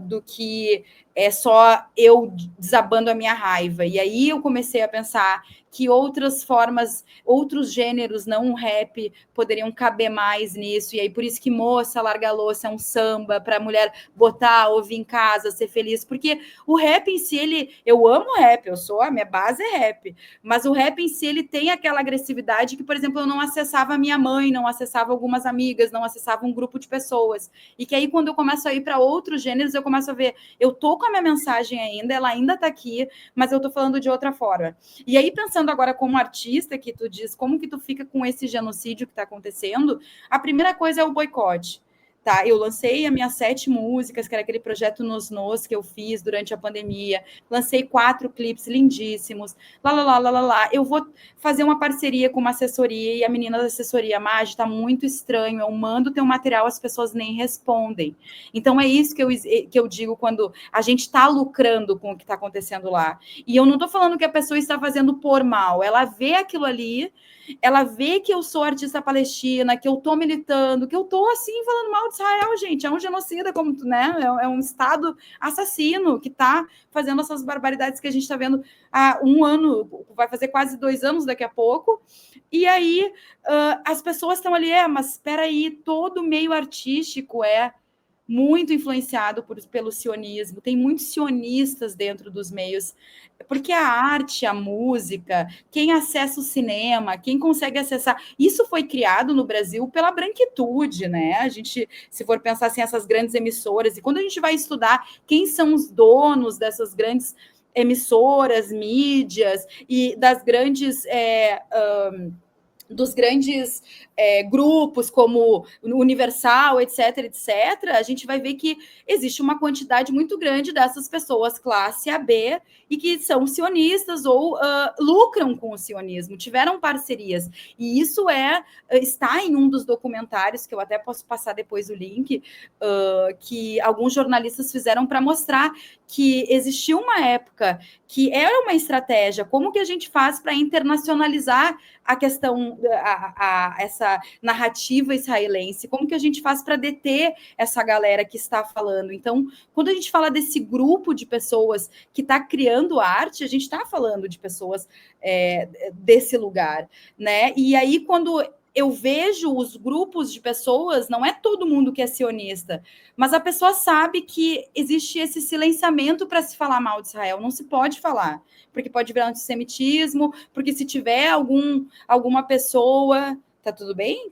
do que só eu desabando a minha raiva. E aí eu comecei a pensar que outras formas, outros gêneros, não um rap, poderiam caber mais nisso. E aí por isso que Moça, Larga a Louça é um samba para a mulher botar, ouvir em casa, ser feliz. Porque o rap em si, eu amo rap, a minha base é rap, mas o rap em si, ele tem aquela agressividade que, por exemplo, eu não acessava a minha mãe, não acessava algumas amigas, não acessava um grupo de pessoas. E que aí quando eu começo a ir para outros gêneros, eu começo a ver, eu tô com a minha mensagem ainda, ela ainda está aqui, mas eu tô falando de outra forma. E aí, pensando agora como artista, que tu diz, como que tu fica com esse genocídio que está acontecendo, a primeira coisa é o boicote. Tá, eu lancei as minhas 7 músicas, que era aquele projeto Nos que eu fiz durante a pandemia. Lancei 4 clipes lindíssimos. Lá. Eu vou fazer uma parceria com uma assessoria e a menina da assessoria, Magi, tá muito estranho. Eu mando teu material, as pessoas nem respondem. Então é isso que eu digo quando a gente está lucrando com o que está acontecendo lá. E eu não estou falando que a pessoa está fazendo por mal. Ela vê aquilo ali, ela vê que eu sou artista palestina, que eu tô militando, que eu tô assim falando mal de Israel, gente. É um genocida, como né? É um Estado assassino que tá fazendo essas barbaridades que a gente está vendo há 1 ano, vai fazer quase 2 anos daqui a pouco. E aí as pessoas estão ali, mas espera aí, todo meio artístico muito influenciado pelo sionismo, tem muitos sionistas dentro dos meios, porque a arte, a música, quem acessa o cinema, quem consegue acessar, isso foi criado no Brasil pela branquitude, né? A gente, se for pensar assim, essas grandes emissoras, e quando a gente vai estudar quem são os donos dessas grandes emissoras, mídias e das grandes dos grandes grupos como Universal, etc., etc., a gente vai ver que existe uma quantidade muito grande dessas pessoas classe AB e que são sionistas ou lucram com o sionismo, tiveram parcerias. E isso está em um dos documentários, que eu até posso passar depois o link, que alguns jornalistas fizeram para mostrar que existiu uma época que era uma estratégia, como que a gente faz para internacionalizar a questão, essa narrativa israelense, como que a gente faz para deter essa galera que está falando. Então, quando a gente fala desse grupo de pessoas que está criando arte, a gente está falando de pessoas desse lugar, né? E aí, quando eu vejo os grupos de pessoas, não é todo mundo que é sionista, mas a pessoa sabe que existe esse silenciamento para se falar mal de Israel, não se pode falar, porque pode virar antissemitismo, porque se tiver alguma pessoa... Tá tudo bem?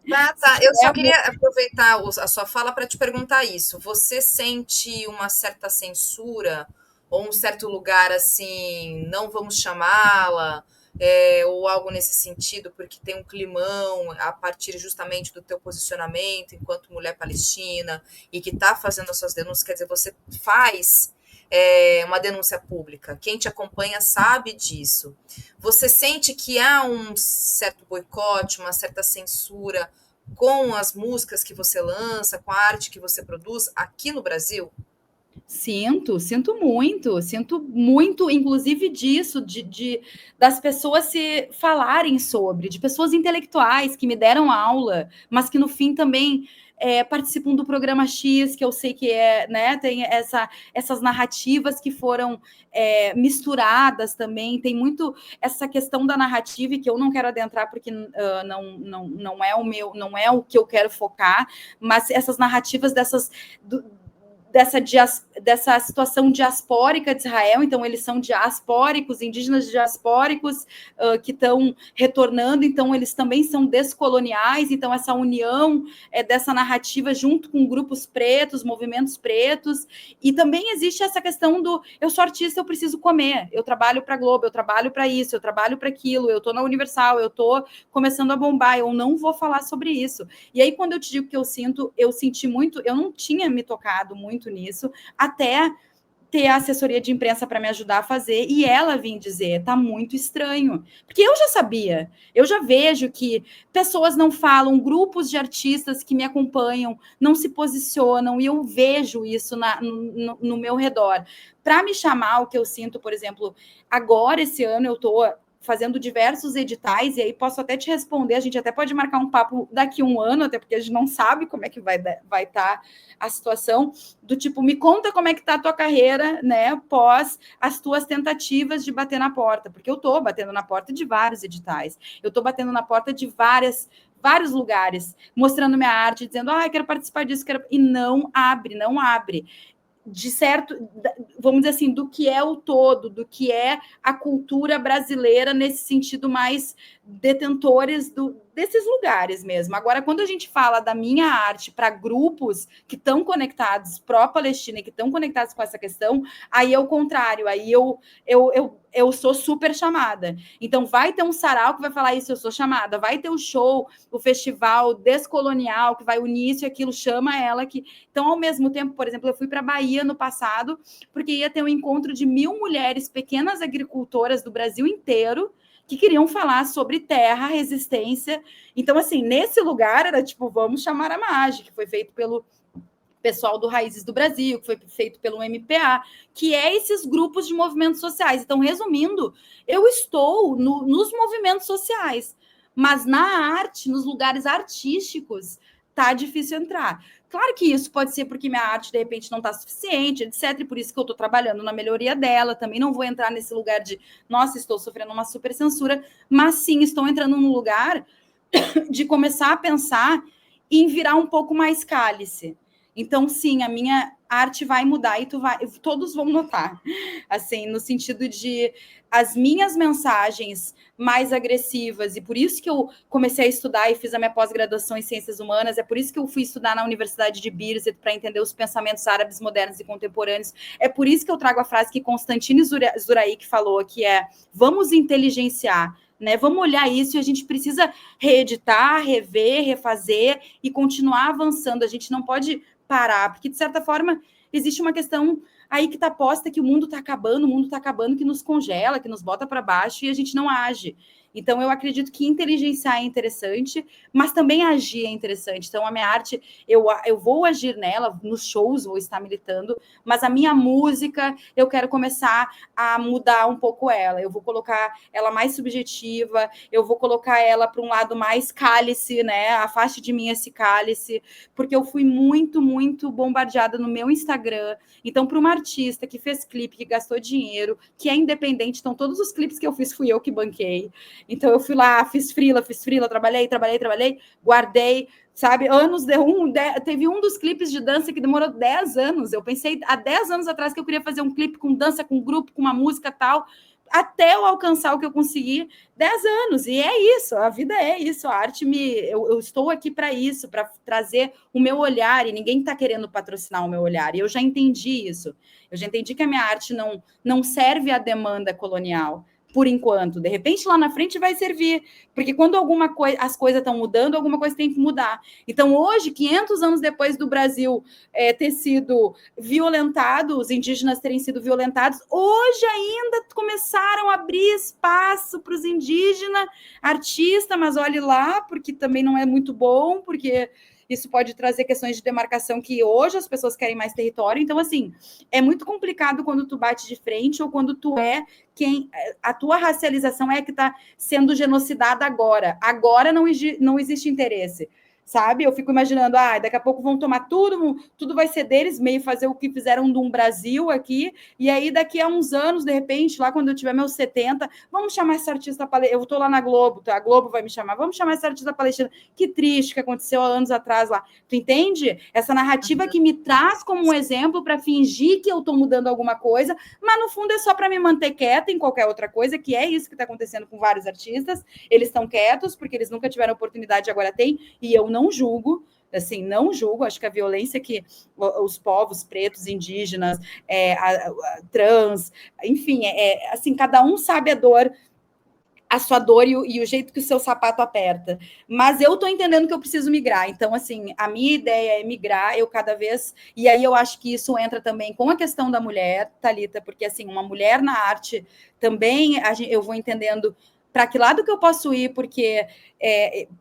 Tá. Eu só queria aproveitar a sua fala para te perguntar isso. Você sente uma certa censura ou um certo lugar assim, não vamos chamá-la, ou algo nesse sentido, porque tem um climão a partir justamente do teu posicionamento enquanto mulher palestina e que está fazendo as suas denúncias, quer dizer, você faz uma denúncia pública. Quem te acompanha sabe disso. Você sente que há um certo boicote, uma certa censura com as músicas que você lança, com a arte que você produz aqui no Brasil? Sinto muito, inclusive disso, das pessoas se falarem sobre, de pessoas intelectuais que me deram aula, mas que no fim também participam do programa X, que eu sei que né, tem essas narrativas que foram misturadas também, tem muito essa questão da narrativa, que eu não quero adentrar porque não é não é o que eu quero focar, mas essas narrativas dessa situação diaspórica de Israel, então eles são diaspóricos, indígenas diaspóricos que estão retornando, então eles também são descoloniais, então essa união dessa narrativa junto com grupos pretos, movimentos pretos, e também existe essa questão do eu sou artista, eu preciso comer, eu trabalho para a Globo, eu trabalho para isso, eu trabalho para aquilo, eu estou na Universal, eu estou começando a bombar, eu não vou falar sobre isso. E aí quando eu te digo que eu senti muito, eu não tinha me tocado muito nisso, até ter a assessoria de imprensa para me ajudar a fazer, e ela vir dizer, tá muito estranho. Porque eu já sabia, eu já vejo que pessoas não falam, grupos de artistas que me acompanham não se posicionam, e eu vejo isso no meu redor. Para me chamar, o que eu sinto, por exemplo, agora, esse ano, eu estou fazendo diversos editais, e aí posso até te responder, a gente até pode marcar um papo daqui a um ano, até porque a gente não sabe como é que vai estar a situação, do tipo, me conta como é que está a tua carreira, né, pós as tuas tentativas de bater na porta, porque eu estou batendo na porta de vários editais, eu estou batendo na porta de vários lugares, mostrando minha arte, dizendo, quero participar disso, e não abre, de certo, vamos dizer assim, do que é o todo, do que é a cultura brasileira nesse sentido mais detentores desses lugares mesmo. Agora, quando a gente fala da minha arte para grupos que estão conectados pró-Palestina e que estão conectados com essa questão, aí é o contrário, aí eu sou super chamada. Então, vai ter um sarau que vai falar isso, eu sou chamada. Vai ter o show, o festival descolonial, que vai unir isso e aquilo, chama ela. Então, ao mesmo tempo, por exemplo, eu fui para a Bahia no passado, porque ia ter um encontro de 1.000 mulheres, pequenas agricultoras do Brasil inteiro, que queriam falar sobre terra, resistência. Então, assim, nesse lugar era tipo, vamos chamar a Magi, que foi feito pelo pessoal do Raízes do Brasil, que foi feito pelo MPA, que é esses grupos de movimentos sociais. Então, resumindo, eu estou nos movimentos sociais, mas na arte, nos lugares artísticos, tá difícil entrar. Claro que isso pode ser porque minha arte, de repente, não está suficiente, etc. E por isso que eu estou trabalhando na melhoria dela. Também não vou entrar nesse lugar de, nossa, estou sofrendo uma super censura, mas sim, estou entrando num lugar de começar a pensar em virar um pouco mais cálice. Então, sim, a minha arte vai mudar e todos vão notar, assim, no sentido de as minhas mensagens mais agressivas, e por isso que eu comecei a estudar e fiz a minha pós-graduação em Ciências Humanas, é por isso que eu fui estudar na Universidade de Birzeit para entender os pensamentos árabes modernos e contemporâneos, é por isso que eu trago a frase que Constantine Zuraik falou, que é, vamos inteligenciar, né? Vamos olhar isso e a gente precisa reeditar, rever, refazer e continuar avançando. A gente não pode parar, porque, de certa forma, existe uma questão aí que está posta que o mundo está acabando, que nos congela, que nos bota para baixo e a gente não age. Então, eu acredito que inteligenciar é interessante, mas também agir é interessante. Então, a minha arte, eu vou agir nela, nos shows vou estar militando, mas a minha música, eu quero começar a mudar um pouco ela. Eu vou colocar ela mais subjetiva, eu vou colocar ela para um lado mais cálice, né? Afaste de mim esse cálice, porque eu fui muito, muito bombardeada no meu Instagram. Então, para uma artista que fez clipe, que gastou dinheiro, que é independente, então todos os clipes que eu fiz fui eu que banquei. Então eu fui lá, fiz frila, trabalhei, guardei, sabe? Teve um dos clipes de dança que demorou 10 anos. Eu pensei há 10 anos atrás que eu queria fazer um clipe com dança, com grupo, com uma música tal, até eu alcançar o que eu consegui, 10 anos. E é isso, a vida é isso. A arte eu estou aqui para isso, para trazer o meu olhar, e ninguém está querendo patrocinar o meu olhar. E eu já entendi isso. Eu já entendi que a minha arte não serve à demanda colonial por enquanto. De repente, lá na frente vai servir, porque quando as coisas estão mudando, alguma coisa tem que mudar. Então, hoje, 500 anos depois do Brasil ter sido violentado, os indígenas terem sido violentados, hoje ainda começaram a abrir espaço para os indígenas, artista, mas olhe lá, porque também não é muito bom, porque isso pode trazer questões de demarcação que hoje as pessoas querem mais território. Então, assim, é muito complicado quando tu bate de frente ou quando tu é quem... A tua racialização é que está sendo genocidada agora. Agora não existe interesse, sabe? Eu fico imaginando, daqui a pouco vão tomar tudo vai ser deles, meio fazer o que fizeram no Brasil aqui, e aí daqui a uns anos, de repente, lá quando eu tiver meus 70, vamos chamar essa artista palestina, eu tô lá na Globo, tá? A Globo vai me chamar, vamos chamar essa artista palestina, que triste que aconteceu há anos atrás lá, tu entende? Essa narrativa que me traz como um exemplo para fingir que eu tô mudando alguma coisa, mas no fundo é só para me manter quieta em qualquer outra coisa, que é isso que tá acontecendo com vários artistas, eles estão quietos porque eles nunca tiveram oportunidade, agora tem, e eu não julgo, assim, não julgo, acho que a violência que os povos pretos, indígenas, trans, enfim, assim, cada um sabe a sua dor e o jeito que o seu sapato aperta. Mas eu estou entendendo que eu preciso migrar. Então, assim, a minha ideia é migrar, eu cada vez... E aí eu acho que isso entra também com a questão da mulher, Thalita, porque, assim, uma mulher na arte também, eu vou entendendo para que lado que eu posso ir, porque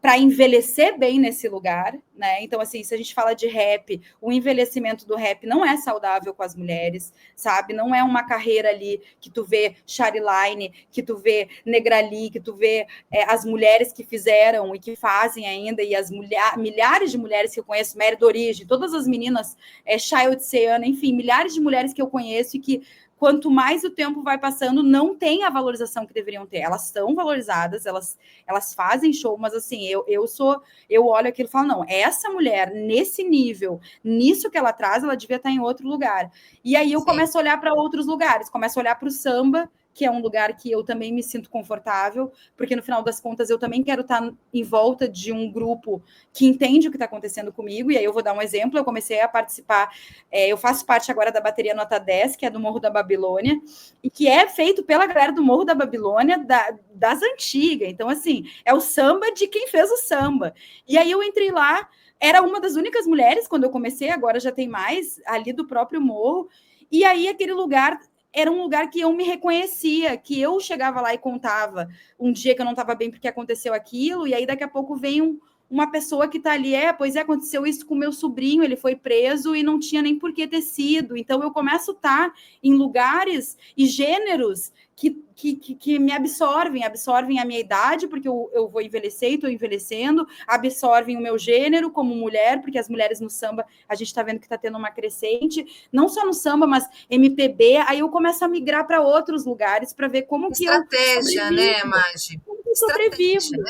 para envelhecer bem nesse lugar, né? Então, assim, se a gente fala de rap, o envelhecimento do rap não é saudável com as mulheres, sabe? Não é uma carreira ali que tu vê Chariline, que tu vê Negrali, que tu vê as mulheres que fizeram e que fazem ainda, e as milhares de mulheres que eu conheço, Mary Dorige, todas as meninas, Child Seana, enfim, milhares de mulheres que eu conheço e que quanto mais o tempo vai passando, não tem a valorização que deveriam ter. Elas são valorizadas, elas fazem show, mas assim, eu olho aquilo e falo, não, essa mulher, nesse nível, nisso que ela traz, ela devia estar em outro lugar. E aí eu começo a olhar para outros lugares, começo a olhar para o samba, que é um lugar que eu também me sinto confortável, porque no final das contas eu também quero estar em volta de um grupo que entende o que está acontecendo comigo, e aí eu vou dar um exemplo, eu comecei a participar, eu faço parte agora da bateria Nota 10, que é do Morro da Babilônia, e que é feito pela galera do Morro da Babilônia, das antigas, então assim, é o samba de quem fez o samba. E aí eu entrei lá, era uma das únicas mulheres, quando eu comecei, agora já tem mais, ali do próprio morro, e aí aquele lugar era um lugar que eu me reconhecia, que eu chegava lá e contava um dia que eu não estava bem porque aconteceu aquilo, e aí daqui a pouco vem uma pessoa que está ali, aconteceu isso com meu sobrinho, ele foi preso e não tinha nem por que ter sido. Então eu começo a estar em lugares e gêneros que me absorvem a minha idade, porque eu vou envelhecer e estou envelhecendo, absorvem o meu gênero como mulher, porque as mulheres no samba, a gente está vendo que está tendo uma crescente, não só no samba, mas MPB, aí eu começo a migrar para outros lugares para ver como que eu sobrevivo. Né, Magi? Como que eu sobrevivo.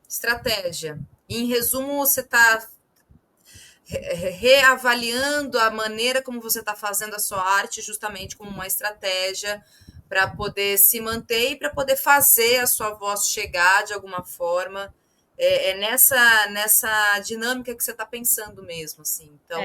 Estratégia. Em resumo, você está reavaliando a maneira como você está fazendo a sua arte justamente como uma estratégia para poder se manter e para poder fazer a sua voz chegar de alguma forma nessa dinâmica que você está pensando mesmo, assim. Então,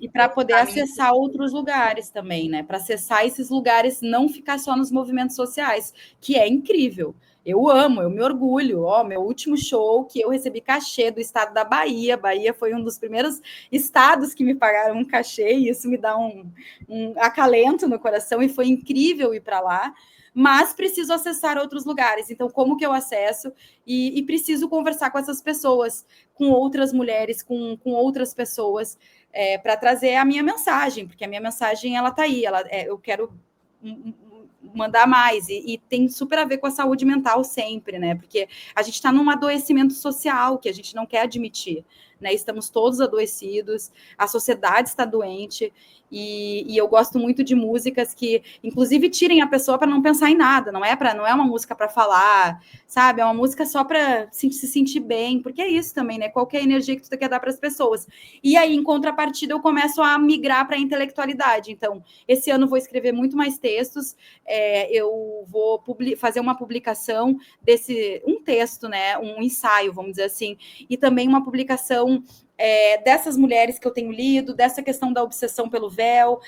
E para poder para mim, acessar outros lugares também, né? Para acessar esses lugares, não ficar só nos movimentos sociais, que é incrível. Eu amo, eu me orgulho. Ó, meu último show que eu recebi cachê do estado da Bahia. Bahia foi um dos primeiros estados que me pagaram um cachê, e isso me dá um acalento no coração, e foi incrível ir para lá. Mas preciso acessar outros lugares. Então, como que eu acesso? E preciso conversar com essas pessoas, com outras mulheres, com outras pessoas, para trazer a minha mensagem, porque a minha mensagem ela está aí, eu quero mandar mais, e tem super a ver com a saúde mental sempre, né? Porque a gente está num adoecimento social que a gente não quer admitir, né? Estamos todos adoecidos, a sociedade está doente, e eu gosto muito de músicas que, inclusive, tirem a pessoa para não pensar em nada, não é uma música para falar, sabe? É uma música só para se sentir bem, porque é isso também, né? Qual que é a energia que tu quer dar para as pessoas? E aí, em contrapartida, eu começo a migrar para a intelectualidade. Então, esse ano vou escrever muito mais textos, eu vou fazer uma publicação um texto, né? Um ensaio, vamos dizer assim, e também uma publicação dessas mulheres que eu tenho lido, dessa questão da obsessão pelo véu,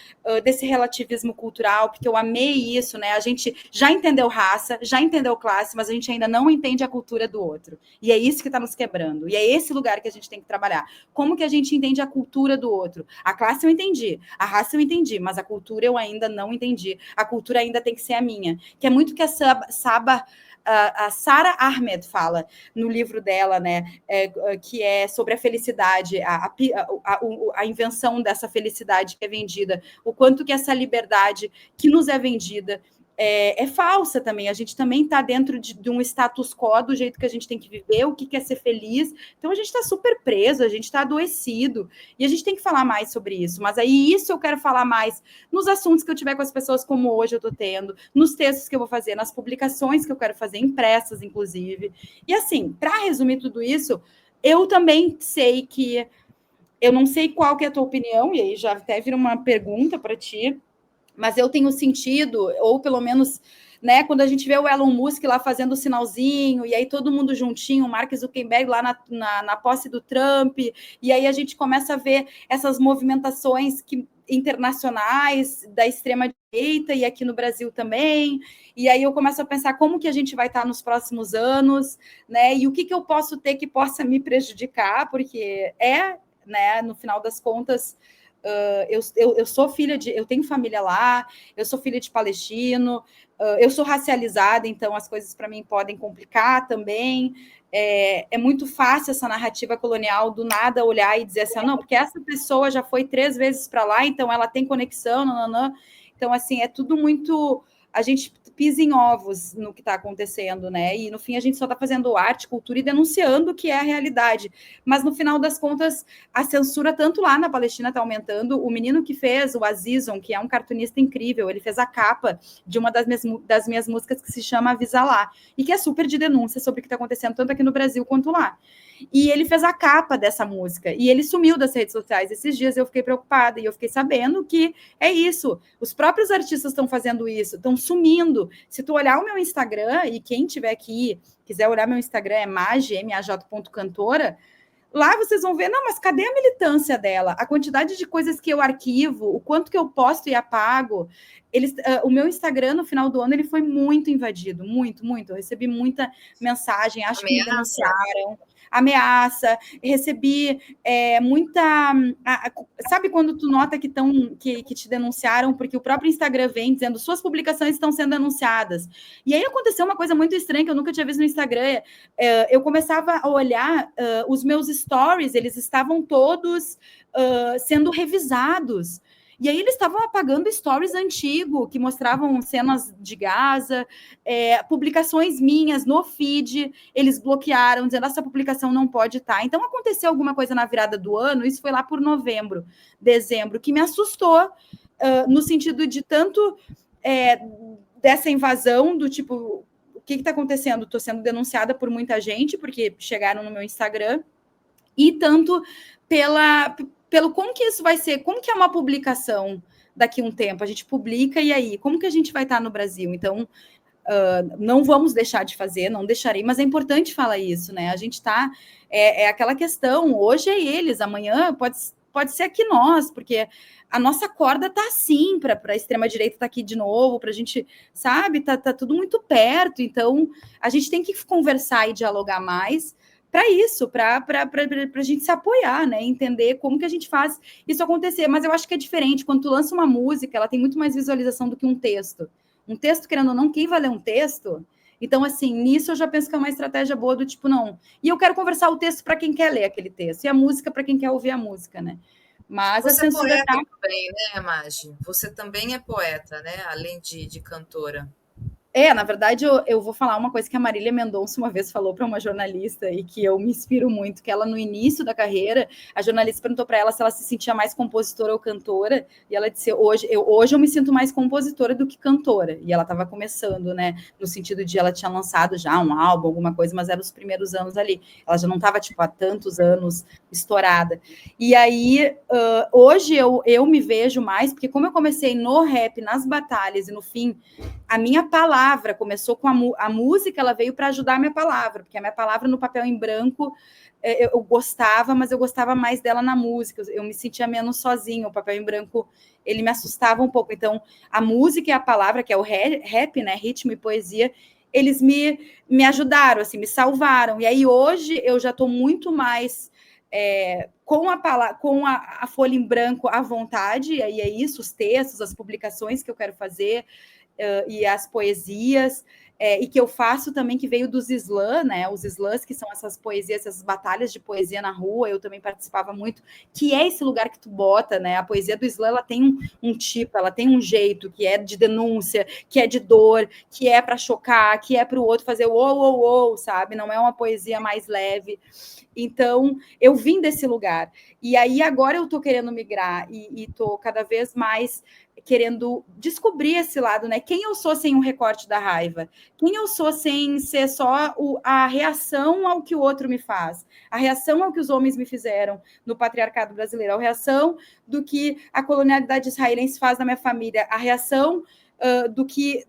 desse relativismo cultural, porque eu amei isso, né? A gente já entendeu raça, já entendeu classe, mas a gente ainda não entende a cultura do outro. E é isso que está nos quebrando. E é esse lugar que a gente tem que trabalhar. Como que a gente entende a cultura do outro? A classe eu entendi, a raça eu entendi, mas a cultura eu ainda não entendi. A cultura ainda tem que ser a minha. Que é muito que a Sara Ahmed fala no livro dela, né, que é sobre a felicidade, a invenção dessa felicidade que é vendida, o quanto que essa liberdade que nos é vendida falsa também. A gente também está dentro de um status quo do jeito que a gente tem que viver, o que quer ser feliz. Então a gente está super preso, a gente está adoecido, e a gente tem que falar mais sobre isso. Mas aí isso eu quero falar mais nos assuntos que eu tiver com as pessoas, como hoje eu estou tendo, nos textos que eu vou fazer, nas publicações que eu quero fazer, impressas, inclusive. E assim, para resumir tudo isso, eu também sei que eu não sei qual que é a tua opinião, e aí já até vira uma pergunta para ti, mas eu tenho sentido, ou pelo menos, né, quando a gente vê o Elon Musk lá fazendo o sinalzinho, e aí todo mundo juntinho, o Mark Zuckerberg lá na posse do Trump, e aí a gente começa a ver essas movimentações internacionais da extrema-direita, e aqui no Brasil também, e aí eu começo a pensar como que a gente vai estar nos próximos anos, né, e o que eu posso ter que possa me prejudicar, porque né, no final das contas, eu sou filha eu tenho família lá, eu sou filha de palestino, eu sou racializada, então as coisas para mim podem complicar também. É muito fácil essa narrativa colonial do nada olhar e dizer assim, não, porque essa pessoa já foi 3 vezes para lá, então ela tem conexão, não. Então, assim, é tudo muito. A gente pisa em ovos no que está acontecendo, né? E no fim a gente só está fazendo arte, cultura e denunciando o que é a realidade. Mas no final das contas, a censura, tanto lá na Palestina, está aumentando. O menino que fez, o Azizon, que é um cartunista incrível, ele fez a capa de uma das minhas músicas que se chama Avisa Lá, e que é super de denúncia sobre o que está acontecendo, tanto aqui no Brasil quanto lá. E ele fez a capa dessa música, e ele sumiu das redes sociais. Esses dias eu fiquei preocupada, e eu fiquei sabendo que é isso. Os próprios artistas estão fazendo isso, estão sumindo. Se tu olhar o meu Instagram, e quem tiver aqui, quiser olhar meu Instagram, é maj.cantora, lá vocês vão ver, não, mas cadê a militância dela? A quantidade de coisas que eu arquivo, o quanto que eu posto e apago. O meu Instagram, no final do ano, ele foi muito invadido, muito, muito. Eu recebi muita mensagem, acho que me denunciaram, ameaça, recebi muita... sabe quando tu nota que te denunciaram porque o próprio Instagram vem dizendo suas publicações estão sendo anunciadas. E aí aconteceu uma coisa muito estranha que eu nunca tinha visto no Instagram. Eu começava a olhar os meus stories, eles estavam todos sendo revisados. E aí eles estavam apagando stories antigos, que mostravam cenas de Gaza, publicações minhas no feed, eles bloquearam, dizendo essa publicação não pode estar. Então aconteceu alguma coisa na virada do ano, isso foi lá por novembro, dezembro, que me assustou, no sentido de tanto dessa invasão, do tipo, o que está acontecendo? Estou sendo denunciada por muita gente, porque chegaram no meu Instagram, e tanto pelo como que isso vai ser, como que é uma publicação daqui a um tempo, a gente publica e aí, como que a gente vai estar no Brasil? Então, não vamos deixar de fazer, não deixarei, mas é importante falar isso, né? A gente está. É aquela questão, hoje é eles, amanhã pode ser aqui nós, porque a nossa corda tá assim, para a extrema-direita estar aqui de novo, para a gente, sabe, tá tudo muito perto, então a gente tem que conversar e dialogar mais para isso, para a gente se apoiar, né? Entender como que a gente faz isso acontecer. Mas eu acho que é diferente, quando tu lança uma música, ela tem muito mais visualização do que um texto. Um texto, querendo ou não, quem vai ler um texto? Então, assim, nisso eu já penso que é uma estratégia boa do tipo, não. E eu quero conversar o texto para quem quer ler aquele texto, e a música para quem quer ouvir a música, né? Mas a Você é censura poeta tá. também, né, Magi? Você também é poeta, né? Além de cantora. Na verdade, eu vou falar uma coisa que a Marília Mendonça uma vez falou para uma jornalista e que eu me inspiro muito, que ela, no início da carreira, a jornalista perguntou para ela se ela se sentia mais compositora ou cantora, e ela disse, hoje eu me sinto mais compositora do que cantora, e ela estava começando, né, no sentido de ela tinha lançado já um álbum, alguma coisa, mas eram os primeiros anos ali, ela já não estava, tipo, há tantos anos estourada. E aí, hoje eu me vejo mais, porque como eu comecei no rap, nas batalhas, e no fim, a minha palavra começou com a música, ela veio para ajudar a minha palavra, porque a minha palavra no papel em branco eu gostava, mas eu gostava mais dela na música, eu me sentia menos sozinha, o papel em branco ele me assustava um pouco, então a música e a palavra, que é o rap, né, ritmo e poesia, eles me ajudaram, assim, me salvaram, e aí hoje eu já estou muito mais com a folha em branco à vontade, e aí é isso, os textos, as publicações que eu quero fazer, e as poesias, e que eu faço também, que veio dos slams, né? Os slams, que são essas poesias, essas batalhas de poesia na rua, eu também participava muito, que é esse lugar que tu bota, né? A poesia do slam, ela tem um tipo, ela tem um jeito, que é de denúncia, que é de dor, que é para chocar, que é para o outro fazer uou, sabe? Não é uma poesia mais leve. Então, eu vim desse lugar. E aí, agora eu estou querendo migrar e estou cada vez mais querendo descobrir esse lado, né? Quem eu sou sem o recorte da raiva? Quem eu sou sem ser só a reação ao que o outro me faz? A reação ao que os homens me fizeram no patriarcado brasileiro? A reação do que a colonialidade israelense faz na minha família? A reação do que...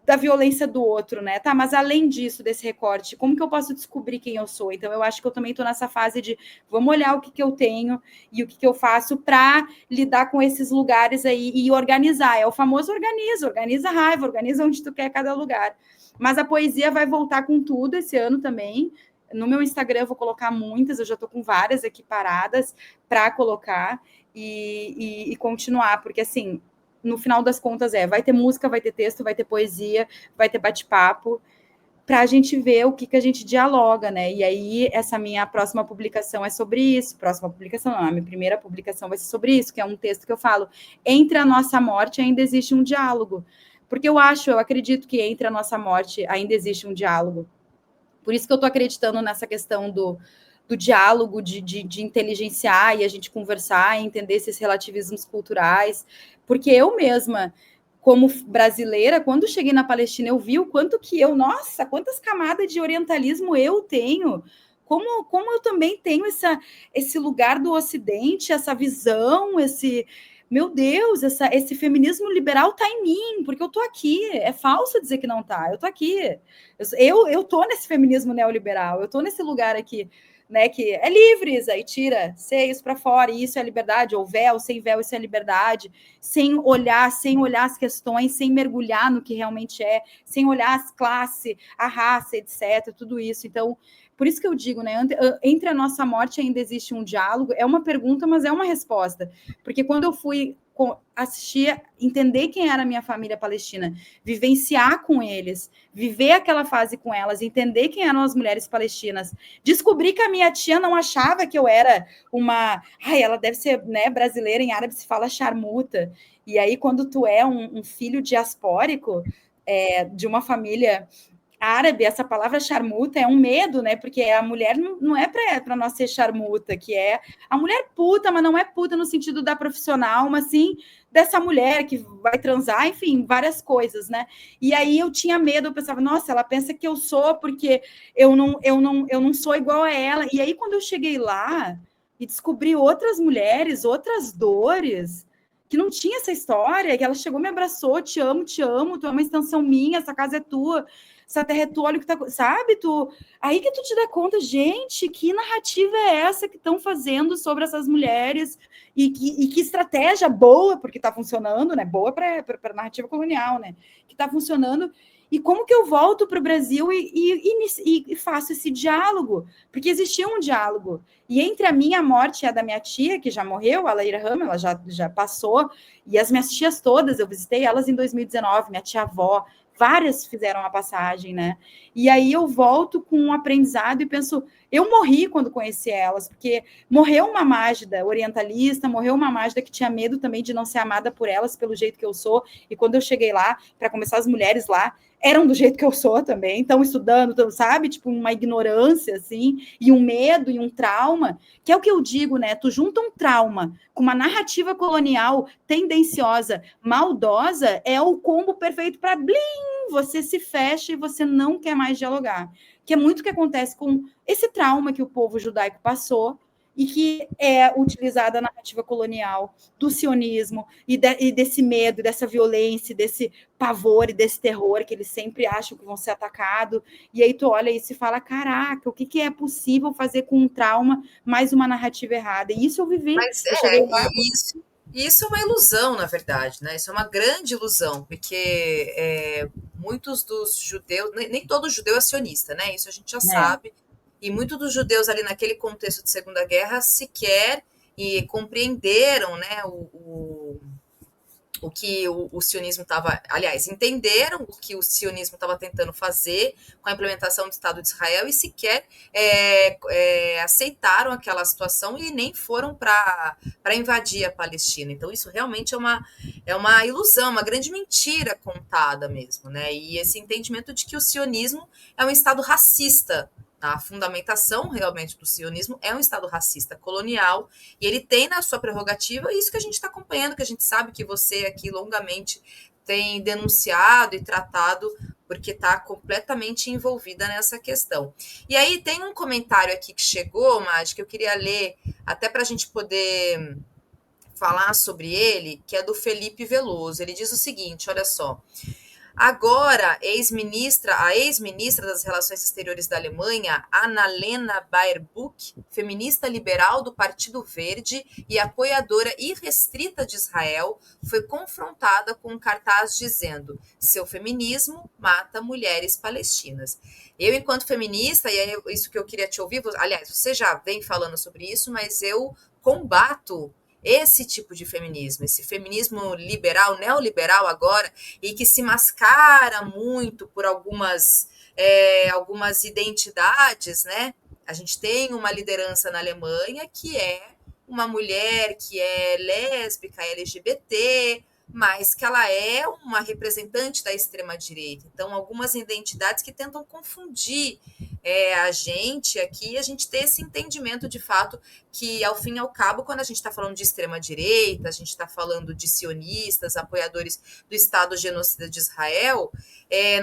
da violência do outro, né? Tá, mas além disso, desse recorte, como que eu posso descobrir quem eu sou? Então, eu acho que eu também estou nessa fase de vamos olhar o que eu tenho e o que eu faço para lidar com esses lugares aí e organizar. É o famoso organiza a raiva, organiza onde tu quer cada lugar. Mas a poesia vai voltar com tudo esse ano também. No meu Instagram eu vou colocar muitas, eu já estou com várias aqui paradas para colocar e continuar, porque assim, no final das contas vai ter música, vai ter texto, vai ter poesia, vai ter bate-papo, para a gente ver o que a gente dialoga, né? E aí, essa minha próxima publicação é sobre isso. Próxima publicação, não, a minha primeira publicação vai ser sobre isso, que é um texto que eu falo. Entre a nossa morte ainda existe um diálogo. Porque eu acredito que entre a nossa morte ainda existe um diálogo. Por isso que eu estou acreditando nessa questão do diálogo, de inteligenciar e a gente conversar e entender esses relativismos culturais, porque eu mesma, como brasileira, quando cheguei na Palestina, eu vi o quanto que nossa, quantas camadas de orientalismo eu tenho, como eu também tenho esse lugar do Ocidente, essa visão, meu Deus, esse feminismo liberal está em mim, porque eu estou aqui. É falso dizer que não está. Eu estou aqui. Eu estou nesse feminismo neoliberal. Eu estou nesse lugar aqui, né? Que é livres, aí tira seios para fora, e isso é liberdade, ou véu, sem véu, isso é liberdade, sem olhar as questões, sem mergulhar no que realmente é, sem olhar as classes, a raça, etc. Tudo isso. Então, por isso que eu digo, né? Entre a nossa morte ainda existe um diálogo. É uma pergunta, mas é uma resposta. Porque quando eu fui assistir, entender quem era a minha família palestina, vivenciar com eles, viver aquela fase com elas, entender quem eram as mulheres palestinas, descobri que a minha tia não achava que eu era ela deve ser, né, brasileira, em árabe se fala charmuta. E aí, quando tu é um filho diaspórico, de uma família árabe, essa palavra charmuta é um medo, né? Porque a mulher não é para nós ser charmuta, que é a mulher puta, mas não é puta no sentido da profissional, mas sim dessa mulher que vai transar, enfim, várias coisas, né? E aí eu tinha medo, eu pensava, nossa, ela pensa que eu sou porque eu não sou igual a ela. E aí quando eu cheguei lá e descobri outras mulheres, outras dores, que não tinha essa história, que ela chegou, me abraçou, te amo, tu é uma extensão minha, essa casa é tua, essa terra é tua, olha o que tá, sabe? Aí que tu te dá conta, gente, que narrativa é essa que estão fazendo sobre essas mulheres e que estratégia boa, porque tá funcionando, né? Boa para narrativa colonial, né? Que tá funcionando. E como que eu volto para o Brasil e faço esse diálogo? Porque existia um diálogo. E entre a minha morte e a da minha tia, que já morreu, a Laíra Rama, ela já passou, e as minhas tias todas, eu visitei elas em 2019, minha tia-avó, várias fizeram a passagem, né? E aí eu volto com um aprendizado e penso, eu morri quando conheci elas, porque morreu uma mágida orientalista, morreu uma mágida que tinha medo também de não ser amada por elas pelo jeito que eu sou, e quando eu cheguei lá, para começar, as mulheres lá eram do jeito que eu sou também, estão estudando, sabe? Tipo, uma ignorância, assim, e um medo e um trauma, que é o que eu digo, né? Tu junta um trauma com uma narrativa colonial tendenciosa, maldosa, é o combo perfeito para blim, você se fecha e você não quer mais dialogar. Que é muito o que acontece com esse trauma que o povo judaico passou e que é utilizada a narrativa colonial do sionismo e desse medo, dessa violência, desse pavor e desse terror que eles sempre acham que vão ser atacados. E aí tu olha isso e fala, caraca, o que é possível fazer com um trauma mais uma narrativa errada? E isso eu vivi. Mas Eu cheguei lá... isso é uma ilusão, na verdade, né? Isso é uma grande ilusão, porque muitos dos judeus, nem todo judeu é sionista, né? Isso a gente já sabe. E muitos dos judeus ali naquele contexto de Segunda Guerra sequer compreenderam, né, o que o sionismo estava, aliás, entenderam o que o sionismo estava tentando fazer com a implementação do Estado de Israel e sequer aceitaram aquela situação e nem foram para invadir a Palestina. Então, isso realmente é uma ilusão, uma grande mentira contada mesmo, né? E esse entendimento de que o sionismo é um Estado racista. A fundamentação realmente do sionismo é um Estado racista colonial e ele tem na sua prerrogativa isso que a gente está acompanhando, que a gente sabe que você aqui longamente tem denunciado e tratado, porque está completamente envolvida nessa questão. E aí tem um comentário aqui que chegou, Madi, que eu queria ler até para a gente poder falar sobre ele, que é do Felipe Veloso. Ele diz o seguinte, olha só... Agora, a ex-ministra das Relações Exteriores da Alemanha, Annalena Baerbock, feminista liberal do Partido Verde e apoiadora irrestrita de Israel, foi confrontada com um cartaz dizendo: seu feminismo mata mulheres palestinas. Eu, enquanto feminista, e é isso que eu queria te ouvir, aliás, você já vem falando sobre isso, mas eu combato esse tipo de feminismo, esse feminismo liberal, neoliberal agora, e que se mascara muito por algumas identidades, né? A gente tem uma liderança na Alemanha que é uma mulher que é lésbica, LGBT, mas que ela é uma representante da extrema-direita. Então, algumas identidades que tentam confundir a gente aqui, a gente ter esse entendimento de fato que, ao fim e ao cabo, quando a gente está falando de extrema-direita, a gente está falando de sionistas, apoiadores do Estado genocida de Israel,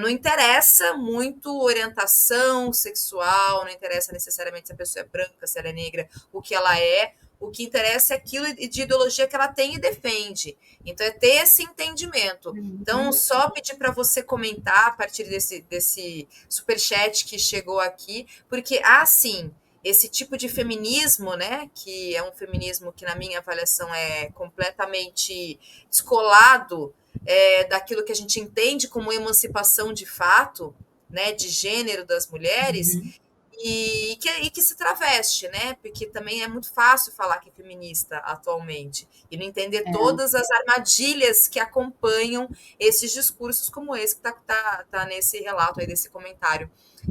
não interessa muito orientação sexual, não interessa necessariamente se a pessoa é branca, se ela é negra, o que ela é. O que interessa é aquilo de ideologia que ela tem e defende. Então, é ter esse entendimento. Então, só pedir para você comentar a partir desse superchat que chegou aqui, porque, sim, esse tipo de feminismo, né, que é um feminismo que, na minha avaliação, é completamente descolado daquilo que a gente entende como emancipação de fato, né, de gênero das mulheres, e que se traveste, né? Porque também é muito fácil falar que é feminista atualmente e não entender todas as armadilhas que acompanham esses discursos como esse que tá nesse relato aí, desse comentário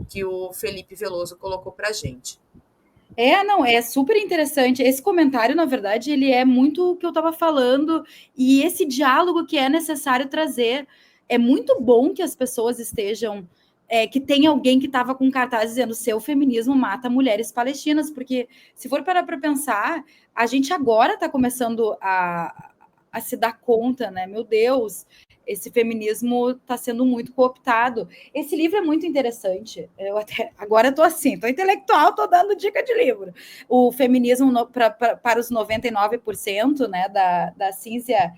que o Felipe Veloso colocou para a gente. Não, é super interessante. Esse comentário, na verdade, ele é muito o que eu estava falando, e esse diálogo que é necessário trazer. É muito bom que as pessoas estejam, que tem alguém que estava com cartaz dizendo seu feminismo mata mulheres palestinas, porque se for parar para pensar, a gente agora está começando a se dar conta, né? Meu Deus, esse feminismo está sendo muito cooptado. Esse livro é muito interessante. Agora eu estou assim, estou intelectual, estou dando dica de livro. O Feminismo para os 99%, né, da Cínzia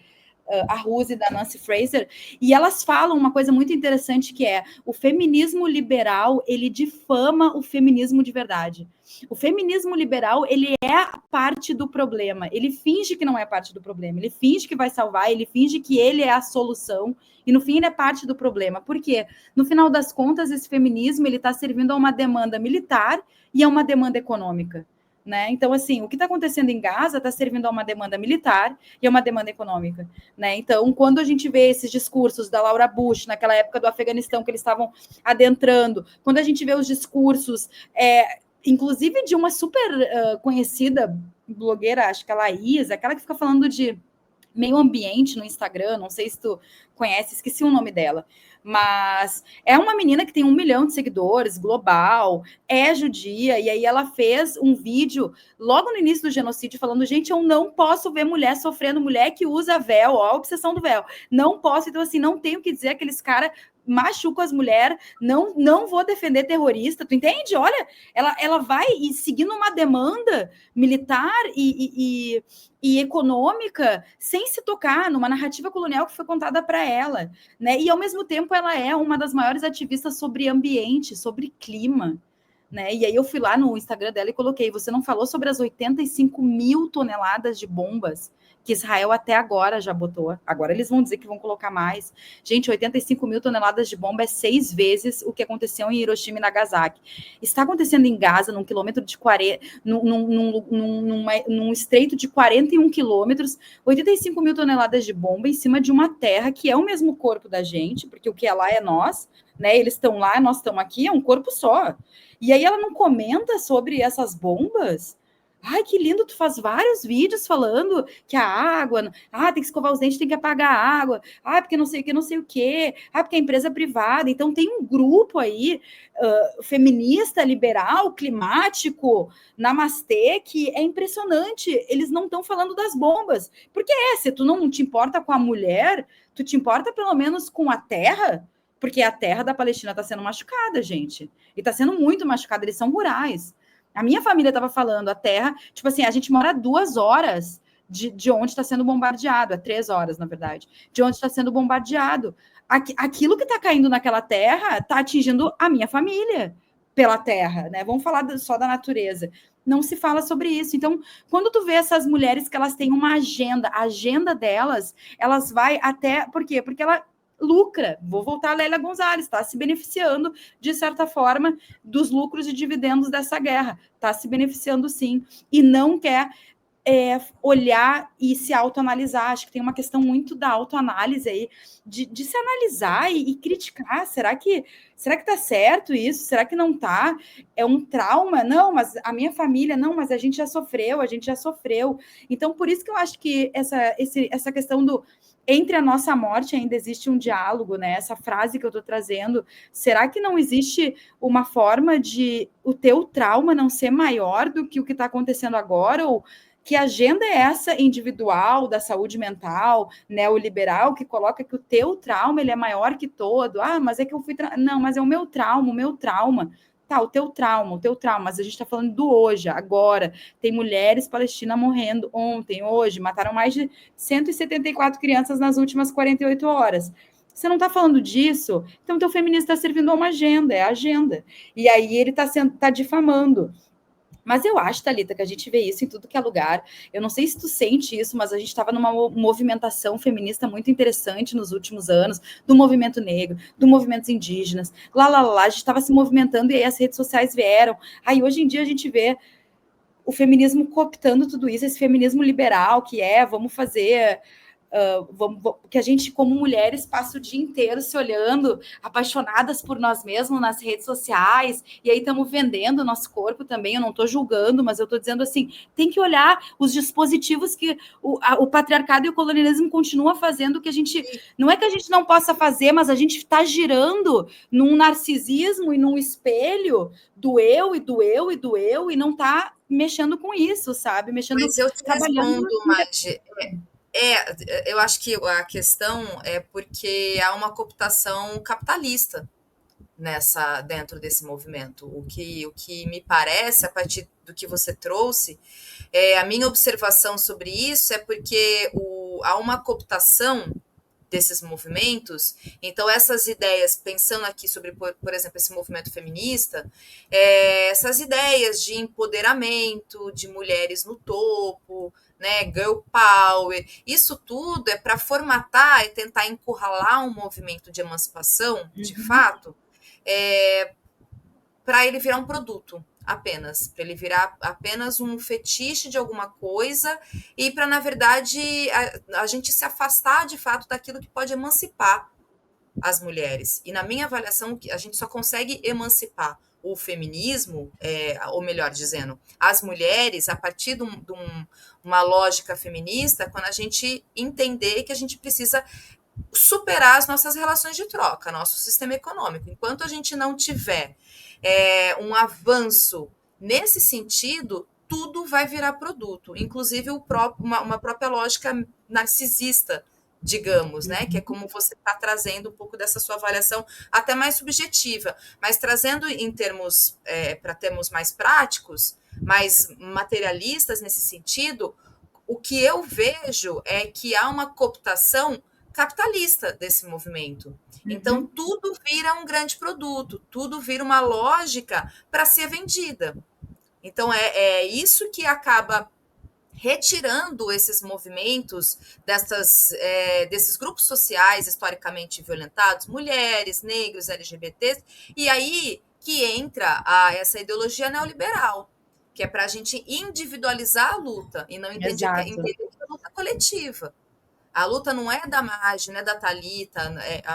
Arruz e da Nancy Fraser, e elas falam uma coisa muito interessante que é o feminismo liberal, ele difama o feminismo de verdade. O feminismo liberal, ele é parte do problema, ele finge que não é parte do problema, ele finge que vai salvar, ele finge que ele é a solução, e no fim ele é parte do problema. Por quê? No final das contas, esse feminismo, ele está servindo a uma demanda militar e a uma demanda econômica. Né? Então, assim, o que está acontecendo em Gaza está servindo a uma demanda militar e a uma demanda econômica. Né? Então, quando a gente vê esses discursos da Laura Bush, naquela época do Afeganistão, que eles estavam adentrando, quando a gente vê os discursos, inclusive de uma super conhecida blogueira, acho que é a Laís, aquela que fica falando de meio ambiente no Instagram, não sei se tu conhece, esqueci o nome dela, mas é uma menina que tem 1 milhão de seguidores, global, é judia, e aí ela fez um vídeo logo no início do genocídio falando, gente, eu não posso ver mulher sofrendo, mulher que usa véu, ó, a obsessão do véu, não posso, então assim, não tenho que dizer aqueles caras machucam as mulheres, não vou defender terrorista, tu entende? Olha, ela vai seguindo uma demanda militar e econômica, sem se tocar numa narrativa colonial que foi contada para ela, né? E ao mesmo tempo ela é uma das maiores ativistas sobre ambiente, sobre clima, né? E aí eu fui lá no Instagram dela e coloquei, você não falou sobre as 85 mil toneladas de bombas que Israel até agora já botou. Agora eles vão dizer que vão colocar mais. Gente, 85 mil toneladas de bomba é 6 vezes o que aconteceu em Hiroshima e Nagasaki. Está acontecendo em Gaza, num quilômetro de 40, num estreito de 41 quilômetros, 85 mil toneladas de bomba em cima de uma terra que é o mesmo corpo da gente, porque o que é lá é nós, né? Eles estão lá, nós estamos aqui, é um corpo só. E aí ela não comenta sobre essas bombas? Ai, que lindo, tu faz vários vídeos falando que a água, tem que escovar os dentes, tem que apagar a água, porque não sei o que, não sei o que, porque a empresa é privada. Então tem um grupo aí, feminista, liberal, climático, namastê, que é impressionante. Eles não estão falando das bombas. Porque se tu não te importa com a mulher, tu te importa pelo menos com a terra? Porque a terra da Palestina está sendo machucada, gente. E está sendo muito machucada, eles são rurais. A minha família estava falando, a terra, tipo assim, a gente mora 2 horas de onde está sendo bombardeado, 3 horas, na verdade, de onde está sendo bombardeado. Aquilo que está caindo naquela terra está atingindo a minha família pela terra, né? Vamos falar só da natureza. Não se fala sobre isso. Então, quando tu vê essas mulheres que elas têm uma agenda, a agenda delas, elas vai até... Por quê? Porque ela lucra, vou voltar a Lélia Gonzalez, está se beneficiando, de certa forma, dos lucros e dividendos dessa guerra, está se beneficiando sim, e não quer olhar e se autoanalisar. Acho que tem uma questão muito da autoanálise aí, de se analisar e criticar, será que está certo isso? Será que não está? É um trauma? Não, mas a minha família, não, mas a gente já sofreu. Então, por isso que eu acho que essa questão do entre a nossa morte ainda existe um diálogo, né? Essa frase que eu estou trazendo, será que não existe uma forma de o teu trauma não ser maior do que o que está acontecendo agora? Ou que agenda é essa individual da saúde mental, neoliberal, que coloca que o teu trauma ele é maior que todo? Mas é que eu fui... Não, mas é o meu trauma. Tá, o teu trauma, mas a gente está falando do hoje, agora. Tem mulheres palestinas morrendo ontem, hoje, mataram mais de 174 crianças nas últimas 48 horas. Você não está falando disso, então teu feminista está servindo a uma agenda, é a agenda. E aí ele está difamando. Mas eu acho, Thalita, que a gente vê isso em tudo que é lugar. Eu não sei se tu sente isso, mas a gente estava numa movimentação feminista muito interessante nos últimos anos, do movimento negro, do movimento indígenas, a gente estava se movimentando e aí as redes sociais vieram. Aí hoje em dia a gente vê o feminismo cooptando tudo isso, esse feminismo liberal que vamos fazer... que a gente, como mulheres, passa o dia inteiro se olhando, apaixonadas por nós mesmos nas redes sociais, e aí estamos vendendo o nosso corpo também. Eu não estou julgando, mas eu estou dizendo assim, tem que olhar os dispositivos que o patriarcado e o colonialismo continuam fazendo, que a gente, não é que a gente não possa fazer, mas a gente está girando num narcisismo e num espelho do eu, e não está mexendo com isso, sabe? Mas eu te respondo, Madi, Eu acho que a questão é porque há uma cooptação capitalista dentro desse movimento. O que me parece, a partir do que você trouxe, a minha observação sobre isso é porque há uma cooptação desses movimentos. Então, essas ideias, pensando aqui sobre, por exemplo, esse movimento feminista, essas ideias de empoderamento, de mulheres no topo, né, girl power, isso tudo é para formatar e tentar encurralar um movimento de emancipação, de fato, para ele virar um produto apenas, para ele virar apenas um fetiche de alguma coisa e para, na verdade, a gente se afastar de fato daquilo que pode emancipar as mulheres. E na minha avaliação, a gente só consegue emancipar o feminismo, ou melhor dizendo, as mulheres, a partir de uma lógica feminista, quando a gente entender que a gente precisa superar as nossas relações de troca, nosso sistema econômico. Enquanto a gente não tiver um avanço nesse sentido, tudo vai virar produto, inclusive uma própria lógica narcisista, digamos, né? Que é como você está trazendo um pouco dessa sua avaliação até mais subjetiva, mas trazendo em termos, para termos mais práticos, mais materialistas nesse sentido, o que eu vejo é que há uma cooptação capitalista desse movimento. Então, tudo vira um grande produto, tudo vira uma lógica para ser vendida. Então, é isso que acaba retirando esses movimentos desses grupos sociais historicamente violentados, mulheres, negros, LGBTs, e aí que entra essa ideologia neoliberal, que é para a gente individualizar a luta e não entender que a luta coletiva. A luta não é da Marge, não é da Thalita,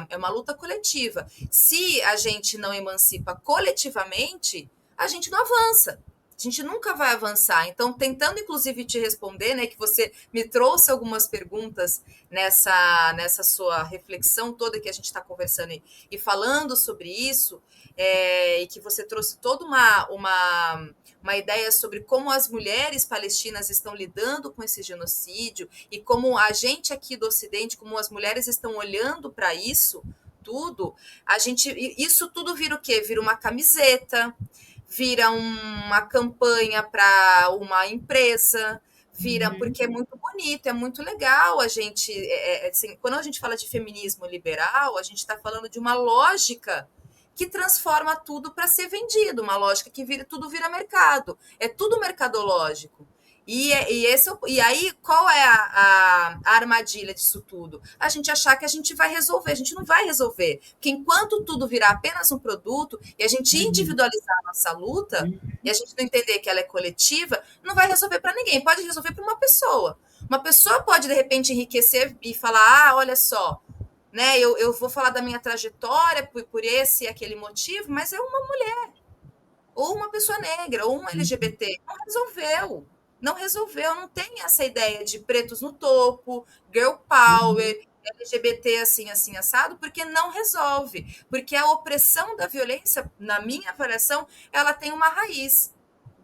é uma luta coletiva. Se a gente não emancipa coletivamente, a gente não avança. A gente nunca vai avançar. Então, tentando, inclusive, te responder, né, que você me trouxe algumas perguntas nessa sua reflexão toda que a gente está conversando e falando sobre isso, e que você trouxe toda uma ideia sobre como as mulheres palestinas estão lidando com esse genocídio e como a gente aqui do Ocidente, como as mulheres estão olhando para isso tudo, isso tudo vira o quê? Vira uma camiseta, vira uma campanha para uma empresa, vira porque é muito bonito, é muito legal a gente, assim, quando a gente fala de feminismo liberal, a gente está falando de uma lógica que transforma tudo para ser vendido, uma lógica que tudo vira mercado, é tudo mercadológico. E aí, qual é a armadilha disso tudo? A gente achar que a gente vai resolver. A gente não vai resolver. Porque enquanto tudo virar apenas um produto e a gente individualizar a nossa luta, e a gente não entender que ela é coletiva, não vai resolver para ninguém. Pode resolver para uma pessoa. Uma pessoa pode, de repente, enriquecer e falar, olha só, né, eu vou falar da minha trajetória por esse e aquele motivo, mas é uma mulher, ou uma pessoa negra, ou um LGBT. Não resolveu, não tem essa ideia de pretos no topo, girl power, LGBT assim, assim, assado, porque não resolve. Porque a opressão da violência, na minha avaliação, ela tem uma raiz,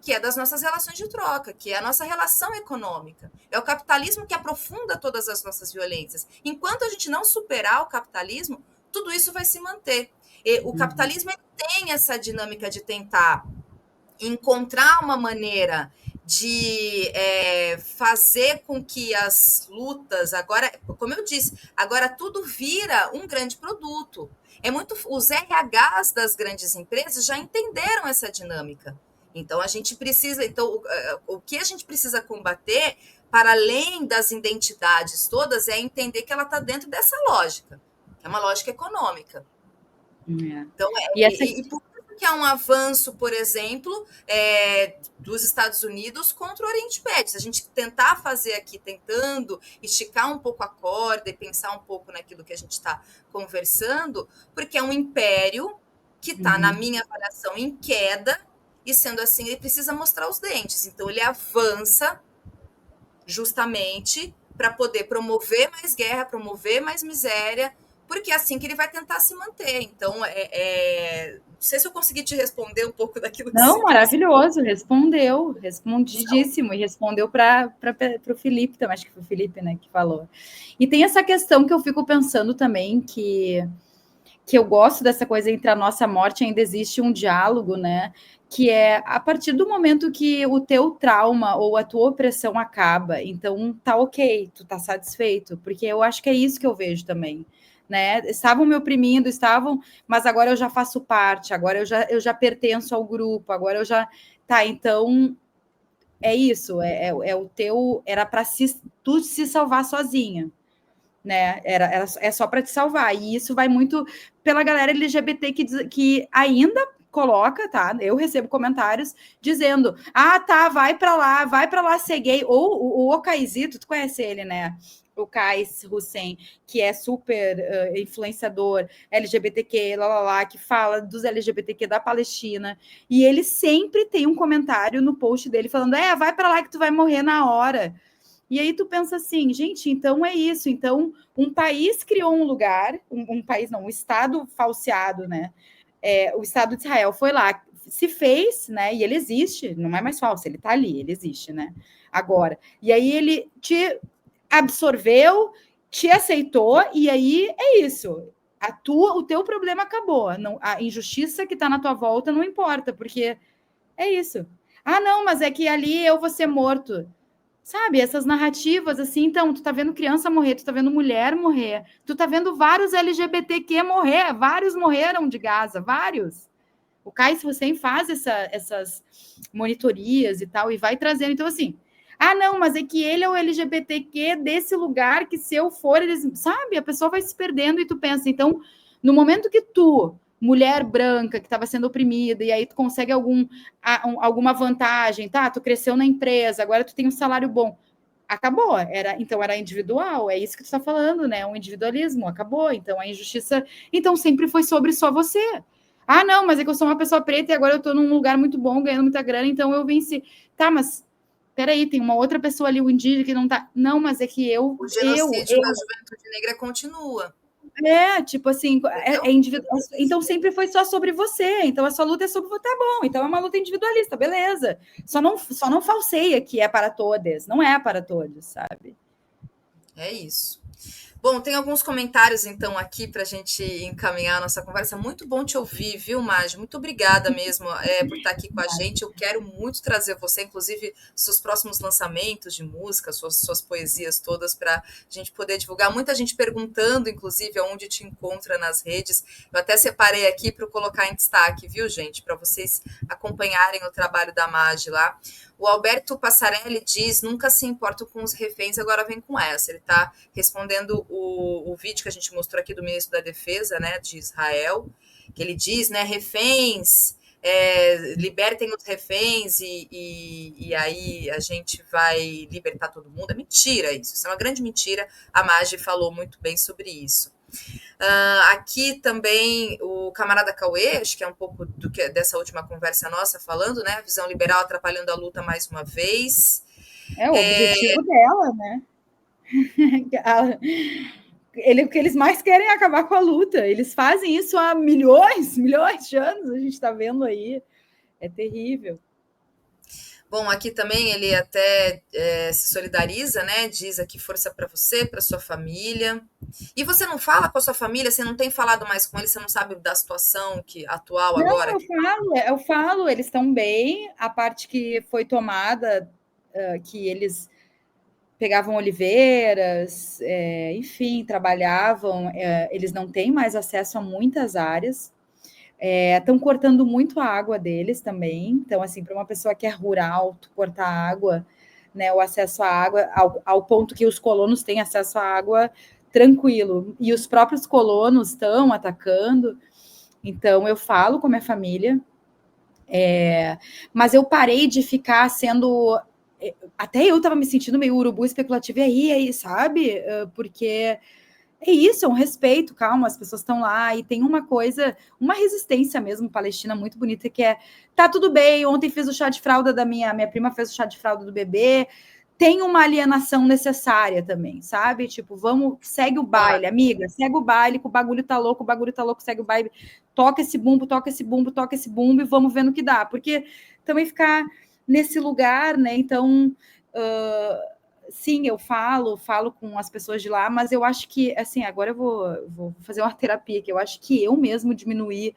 que é das nossas relações de troca, que é a nossa relação econômica. É o capitalismo que aprofunda todas as nossas violências. Enquanto a gente não superar o capitalismo, tudo isso vai se manter. E o capitalismo tem essa dinâmica de tentar encontrar uma maneira de fazer com que as lutas, agora, como eu disse, agora tudo vira um grande produto. Os RHs das grandes empresas já entenderam essa dinâmica. Então a gente precisa, o que a gente precisa combater, para além das identidades todas, é entender que ela está dentro dessa lógica, que é uma lógica econômica. Então, por que há um avanço, por exemplo, dos Estados Unidos contra o Oriente Médio? Se a gente tentar fazer aqui, tentando esticar um pouco a corda e pensar um pouco naquilo que a gente está conversando, porque é um império que está, na minha avaliação, em queda, e sendo assim, ele precisa mostrar os dentes. Então, ele avança justamente para poder promover mais guerra, promover mais miséria, porque é assim que ele vai tentar se manter. Então, não sei se eu consegui te responder um pouco daquilo Não, que você... maravilhoso, respondidíssimo, e respondeu para o Felipe também, acho que foi o Felipe, né, que falou. E tem essa questão que eu fico pensando também, que eu gosto dessa coisa entre a nossa morte, ainda existe um diálogo, né, que é a partir do momento que o teu trauma ou a tua opressão acaba, então tá ok, tu tá satisfeito, porque eu acho que é isso que eu vejo também, né? Estavam me oprimindo, mas agora eu já faço parte, agora eu já pertenço ao grupo, agora eu já. Tá, então é isso, é o teu. Era para tu se salvar sozinha, né? É só para te salvar. E isso vai muito pela galera LGBT que ainda coloca, tá? Eu recebo comentários dizendo: ah, tá, vai para lá ser gay. Ou o Ocaizito, tu conhece ele, né? O Kais Hussein, que é super influenciador LGBTQ, que fala dos LGBTQ da Palestina. E ele sempre tem um comentário no post dele falando: vai para lá que tu vai morrer na hora. E aí tu pensa assim, gente, então é isso. Então, um país criou um lugar, um país não, um Estado falseado, né? O Estado de Israel foi lá, se fez, né? E ele existe, não é mais falso, ele tá ali, ele existe, né? Agora. E aí ele te absorveu, te aceitou, e aí é isso. O teu problema acabou. Não, a injustiça que está na tua volta não importa, porque é isso. Ah, não, mas é que ali eu vou ser morto. Sabe, essas narrativas assim, então, tu tá vendo criança morrer, tu tá vendo mulher morrer, tu tá vendo vários LGBTQ morrer, vários morreram de Gaza, vários. O Kais Hussein faz essas monitorias e tal, e vai trazendo, então assim, ah, não, mas é que ele é o LGBTQ desse lugar que se eu for, eles, sabe, a pessoa vai se perdendo e tu pensa, então, no momento que tu, mulher branca que estava sendo oprimida, e aí tu consegue alguma vantagem, tá? Tu cresceu na empresa, agora tu tem um salário bom. Acabou, então era individual, é isso que tu está falando, né? Um individualismo, acabou. Então a injustiça, então sempre foi sobre só você. Ah, não, mas é que eu sou uma pessoa preta e agora eu estou num lugar muito bom, ganhando muita grana, então eu venci. Tá, mas peraí, tem uma outra pessoa ali, o indígena, que não tá. Não, mas é que O genocídio da juventude negra continua. tipo assim, individual. Então sempre foi só sobre você. Então a sua luta é sobre você, tá bom. Então é uma luta individualista, beleza. Só não falseia que é para todas, não é para todos, sabe? É isso. Bom, tem alguns comentários, então, aqui para a gente encaminhar a nossa conversa. Muito bom te ouvir, viu, Magi? Muito obrigada mesmo por estar aqui com a gente. Eu quero muito trazer você, inclusive, seus próximos lançamentos de música, suas poesias todas, para a gente poder divulgar. Muita gente perguntando, inclusive, aonde te encontra nas redes. Eu até separei aqui para colocar em destaque, viu, gente? Para vocês acompanharem o trabalho da Magi lá. O Alberto Passarelli diz: nunca se importa com os reféns, agora vem com essa. Ele está respondendo o vídeo que a gente mostrou aqui do ministro da Defesa, né, de Israel, que ele diz, né, reféns, libertem os reféns e aí a gente vai libertar todo mundo. É mentira isso, isso é uma grande mentira. A Magi falou muito bem sobre isso. Aqui também o camarada Cauê, acho que é um pouco dessa última conversa nossa falando, né? A visão liberal atrapalhando a luta mais uma vez. É o objetivo dela, né? O que eles mais querem é acabar com a luta. Eles fazem isso há milhões de anos, a gente está vendo aí. É terrível. Bom, aqui também ele até se solidariza, né? Diz aqui força para você, para sua família. E você não fala com a sua família? Você não tem falado mais com eles? Você não sabe da situação atual não, agora? eu falo, eles estão bem. A parte que foi tomada, que eles pegavam oliveiras, enfim, trabalhavam, eles não têm mais acesso a muitas áreas. Estão cortando muito a água deles também. Então, assim, para uma pessoa que é rural, tu cortar água, né, o acesso à água, ao ponto que os colonos têm acesso à água tranquilo. E os próprios colonos estão atacando. Então, eu falo com a minha família, mas eu parei de ficar sendo. Até eu estava me sentindo meio urubu especulativo, e aí, sabe? Porque é isso, é um respeito, calma, as pessoas estão lá e tem uma coisa, uma resistência mesmo palestina muito bonita, que tá tudo bem, ontem fiz o chá de fralda minha prima fez o chá de fralda do bebê, tem uma alienação necessária também, sabe? Tipo, vamos, segue o baile, amiga, segue o baile, que o bagulho tá louco, segue o baile, toca esse bumbo, e vamos ver no que dá. Porque também ficar nesse lugar, né? Então, sim, eu falo com as pessoas de lá, mas eu acho que, assim, agora eu vou fazer uma terapia, que eu acho que eu mesmo diminuí,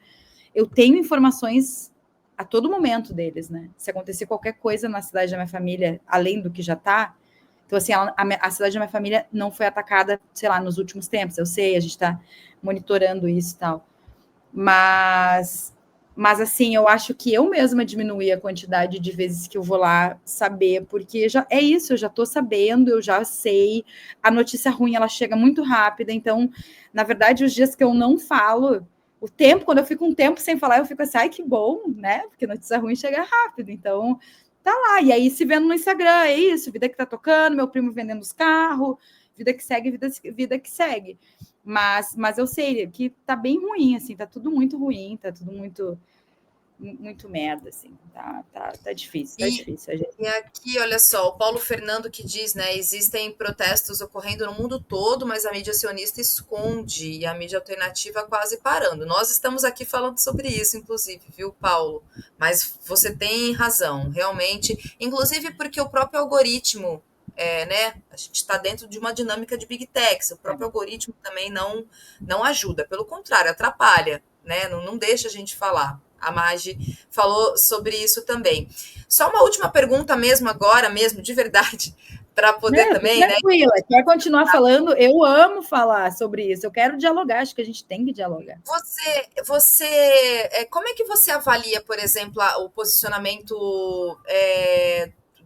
eu tenho informações a todo momento deles, né? Se acontecer qualquer coisa na cidade da minha família, além do que já tá, então, assim, a cidade da minha família não foi atacada, sei lá, nos últimos tempos, eu sei, a gente tá monitorando isso e tal, mas assim, eu acho que eu mesma diminuí a quantidade de vezes que eu vou lá saber, porque já é isso, eu já tô sabendo, eu já sei, a notícia ruim, ela chega muito rápida, então, na verdade, os dias que eu não falo, o tempo, quando eu fico um tempo sem falar, eu fico assim, ai, que bom, né? Porque notícia ruim chega rápido, então, tá lá, e aí se vendo no Instagram, é isso, vida que tá tocando, meu primo vendendo os carros, vida que segue, vida que segue. Mas eu sei que tá bem ruim, assim, tá tudo muito ruim, tá tudo muito merda, assim, tá difícil, tá difícil. E aqui, olha só, o Paulo Fernando que diz, né, existem protestos ocorrendo no mundo todo, mas a mídia sionista esconde e a mídia alternativa quase parando. Nós estamos aqui falando sobre isso, inclusive, viu, Paulo? Mas você tem razão, realmente, inclusive porque o próprio algoritmo, né, a gente está dentro de uma dinâmica de Big Techs, o próprio algoritmo também não ajuda, pelo contrário, atrapalha, né, não deixa a gente falar. A Magi falou sobre isso também. Só uma última pergunta mesmo agora, mesmo, de verdade, para poder também, tranquila, né? Quer continuar falando? Eu amo falar sobre isso. Eu quero dialogar, acho que a gente tem que dialogar. Como é que você avalia, por exemplo, o posicionamento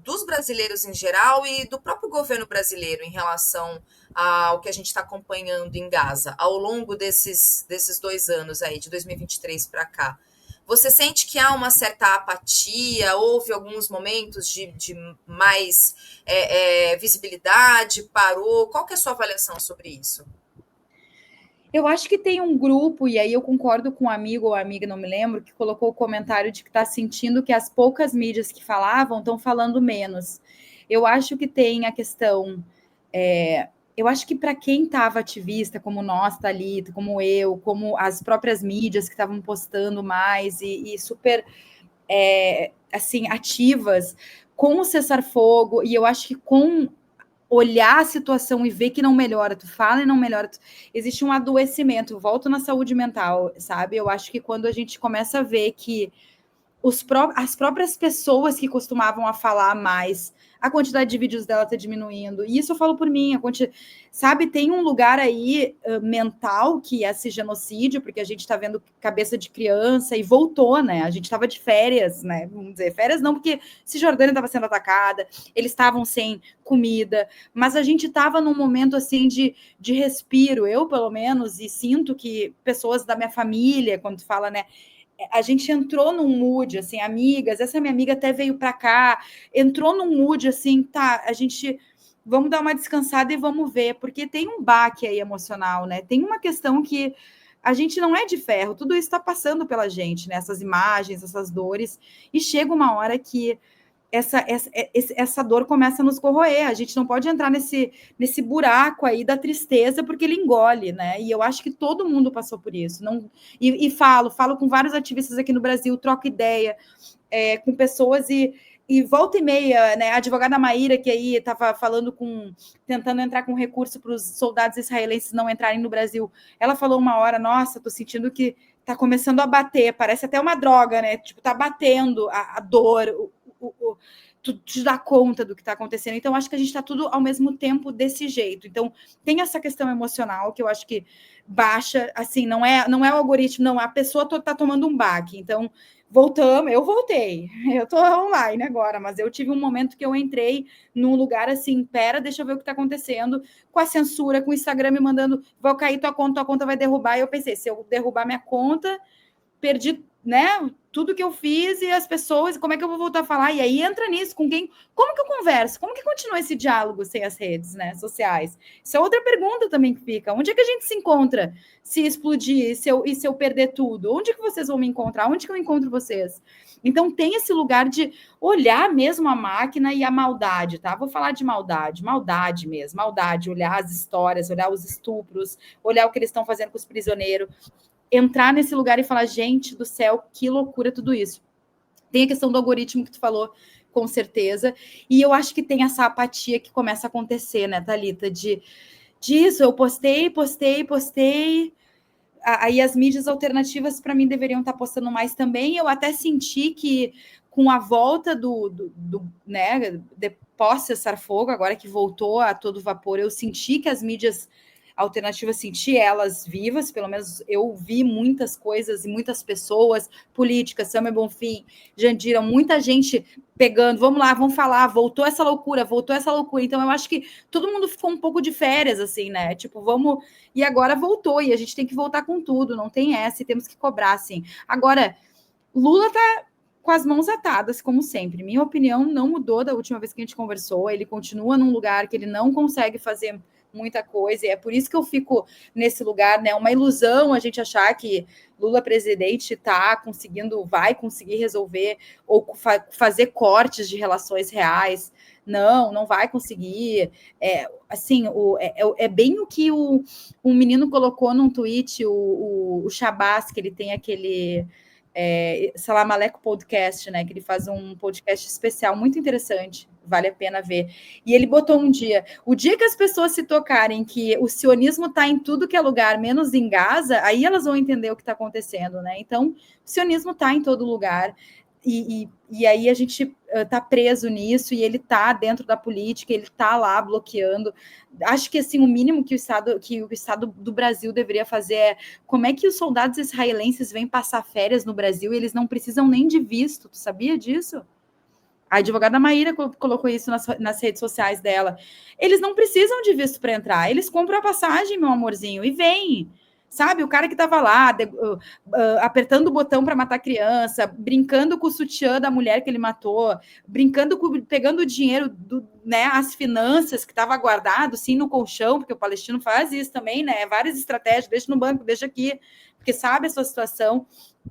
dos brasileiros em geral e do próprio governo brasileiro em relação ao que a gente está acompanhando em Gaza ao longo desses 2 anos aí, de 2023 para cá? Você sente que há uma certa apatia? Houve alguns momentos de mais visibilidade? Parou? Qual que é a sua avaliação sobre isso? Eu acho que tem um grupo, e aí eu concordo com um amigo ou amiga, não me lembro, que colocou o comentário de que está sentindo que as poucas mídias que falavam estão falando menos. Eu acho que tem a questão. Eu acho que para quem estava ativista, como nós, Thalita, como eu, como as próprias mídias que estavam postando mais e super assim, ativas, com o cessar-fogo, e eu acho que com olhar a situação e ver que não melhora, tu fala e não melhora, existe um adoecimento, volto na saúde mental, sabe? Eu acho que quando a gente começa a ver que as próprias pessoas que costumavam a falar mais, a quantidade de vídeos dela está diminuindo. E isso eu falo por mim, sabe, tem um lugar aí mental que é esse genocídio, porque a gente está vendo cabeça de criança e voltou, né? A gente estava de férias, né? Vamos dizer, férias não, porque Cisjordânia estava sendo atacada, eles estavam sem comida, mas a gente estava num momento assim de respiro, eu pelo menos, e sinto que pessoas da minha família, quando tu fala, né? A gente entrou num mood, assim, amigas, essa minha amiga até veio para cá, entrou num mood, assim, tá, a gente, vamos dar uma descansada e vamos ver, porque tem um baque aí emocional, né, tem uma questão que a gente não é de ferro, tudo isso está passando pela gente, né, essas imagens, essas dores, e chega uma hora que essa dor começa a nos corroer. A gente não pode entrar nesse buraco aí da tristeza, porque ele engole, né? E eu acho que todo mundo passou por isso. Não, e falo com vários ativistas aqui no Brasil, troco ideia com pessoas e volta e meia, né? A advogada Maíra, que aí estava tentando entrar com recurso para os soldados israelenses não entrarem no Brasil, ela falou uma hora, nossa, tô sentindo que tá começando a bater, parece até uma droga, né? Tipo, tá batendo a dor, tu te dá conta do que está acontecendo. Então, acho que a gente está tudo ao mesmo tempo desse jeito. Então, tem essa questão emocional que eu acho que baixa, assim, não é o algoritmo, não, a pessoa está tomando um baque. Então, eu voltei, eu estou online agora, mas eu tive um momento que eu entrei num lugar assim, pera, deixa eu ver o que está acontecendo, com a censura, com o Instagram me mandando, vai cair tua conta vai derrubar, e eu pensei, se eu derrubar minha conta, perdi, né, tudo que eu fiz e as pessoas, como é que eu vou voltar a falar? E aí entra nisso, com quem, como que eu converso? Como que continua esse diálogo sem as redes, né, sociais? Isso é outra pergunta também que fica. Onde é que a gente se encontra se explodir e se eu perder tudo? Onde que vocês vão me encontrar? Onde que eu encontro vocês? Então tem esse lugar de olhar mesmo a máquina e a maldade, tá? Vou falar de maldade, maldade mesmo, maldade, olhar as histórias, olhar os estupros, olhar o que eles estão fazendo com os prisioneiros, entrar nesse lugar e falar, gente do céu, que loucura tudo isso. Tem a questão do algoritmo que tu falou, com certeza, e eu acho que tem essa apatia que começa a acontecer, né, Thalita, disso, eu postei, aí as mídias alternativas, para mim, deveriam estar postando mais também. Eu até senti que, com a volta né, de pós-cessar fogo, agora que voltou a todo vapor, eu senti que as mídias alternativas, senti elas vivas, pelo menos eu vi muitas coisas e muitas pessoas, políticas, Samia Bonfim, Jandira, muita gente pegando, vamos lá, vamos falar, voltou essa loucura. Então, eu acho que todo mundo ficou um pouco de férias, assim, né? Tipo, vamos... E agora voltou, e a gente tem que voltar com tudo, não tem essa, e temos que cobrar, assim. Agora, Lula tá com as mãos atadas, como sempre. Minha opinião não mudou da última vez que a gente conversou, ele continua num lugar que ele não consegue fazer muita coisa, e é por isso que eu fico nesse lugar, né? Uma ilusão a gente achar que Lula presidente vai conseguir resolver ou fazer cortes de relações reais. Não vai conseguir. Assim, é bem o que o menino colocou num tweet, o Shabazz, que ele tem aquele Salamaleco Podcast, né? Que ele faz um podcast especial muito interessante, vale a pena ver. E ele botou o dia que as pessoas se tocarem que o sionismo está em tudo que é lugar, menos em Gaza, aí elas vão entender o que está acontecendo, né? Então, o sionismo está em todo lugar. E aí a gente está preso nisso, e ele está dentro da política, ele está lá bloqueando. Acho que assim, o mínimo que o Estado do Brasil deveria fazer é como é que os soldados israelenses vêm passar férias no Brasil e eles não precisam nem de visto. Tu sabia disso? A advogada Maíra colocou isso nas redes sociais dela. Eles não precisam de visto para entrar, eles compram a passagem, meu amorzinho, e vêm. Sabe, o cara que estava lá apertando o botão para matar criança, brincando com o sutiã da mulher que ele matou, pegando o dinheiro, né, as finanças que estava guardado, sim, no colchão, porque o palestino faz isso também, né? Várias estratégias, deixa no banco, deixa aqui, porque sabe a sua situação,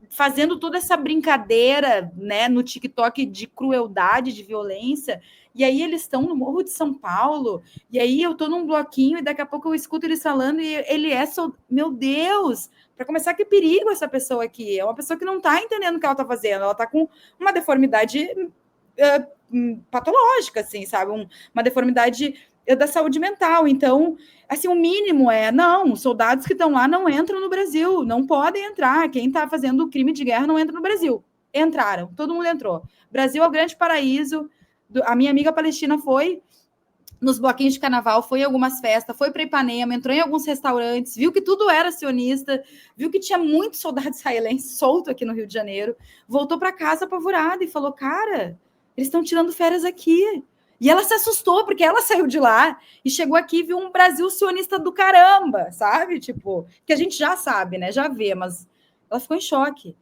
fazendo toda essa brincadeira, né, no TikTok de crueldade, de violência. E aí eles estão no Morro de São Paulo, e aí eu tô num bloquinho, e daqui a pouco eu escuto eles falando, e ele meu Deus, para começar, que perigo essa pessoa aqui. É uma pessoa que não está entendendo o que ela está fazendo, ela está com uma deformidade patológica, assim, sabe? Uma deformidade da saúde mental. Então, assim, o mínimo não, os soldados que estão lá não entram no Brasil, não podem entrar. Quem está fazendo crime de guerra não entra no Brasil. Entraram, todo mundo entrou. Brasil é o grande paraíso. A minha amiga palestina foi nos bloquinhos de carnaval, foi em algumas festas, foi para Ipanema, entrou em alguns restaurantes, viu que tudo era sionista, viu que tinha muito soldado israelense solto aqui no Rio de Janeiro, voltou para casa apavorada e falou, cara, eles estão tirando férias aqui. E ela se assustou, porque ela saiu de lá e chegou aqui e viu um Brasil sionista do caramba, sabe? Tipo, que a gente já sabe, né? Já vê, mas ela ficou em choque.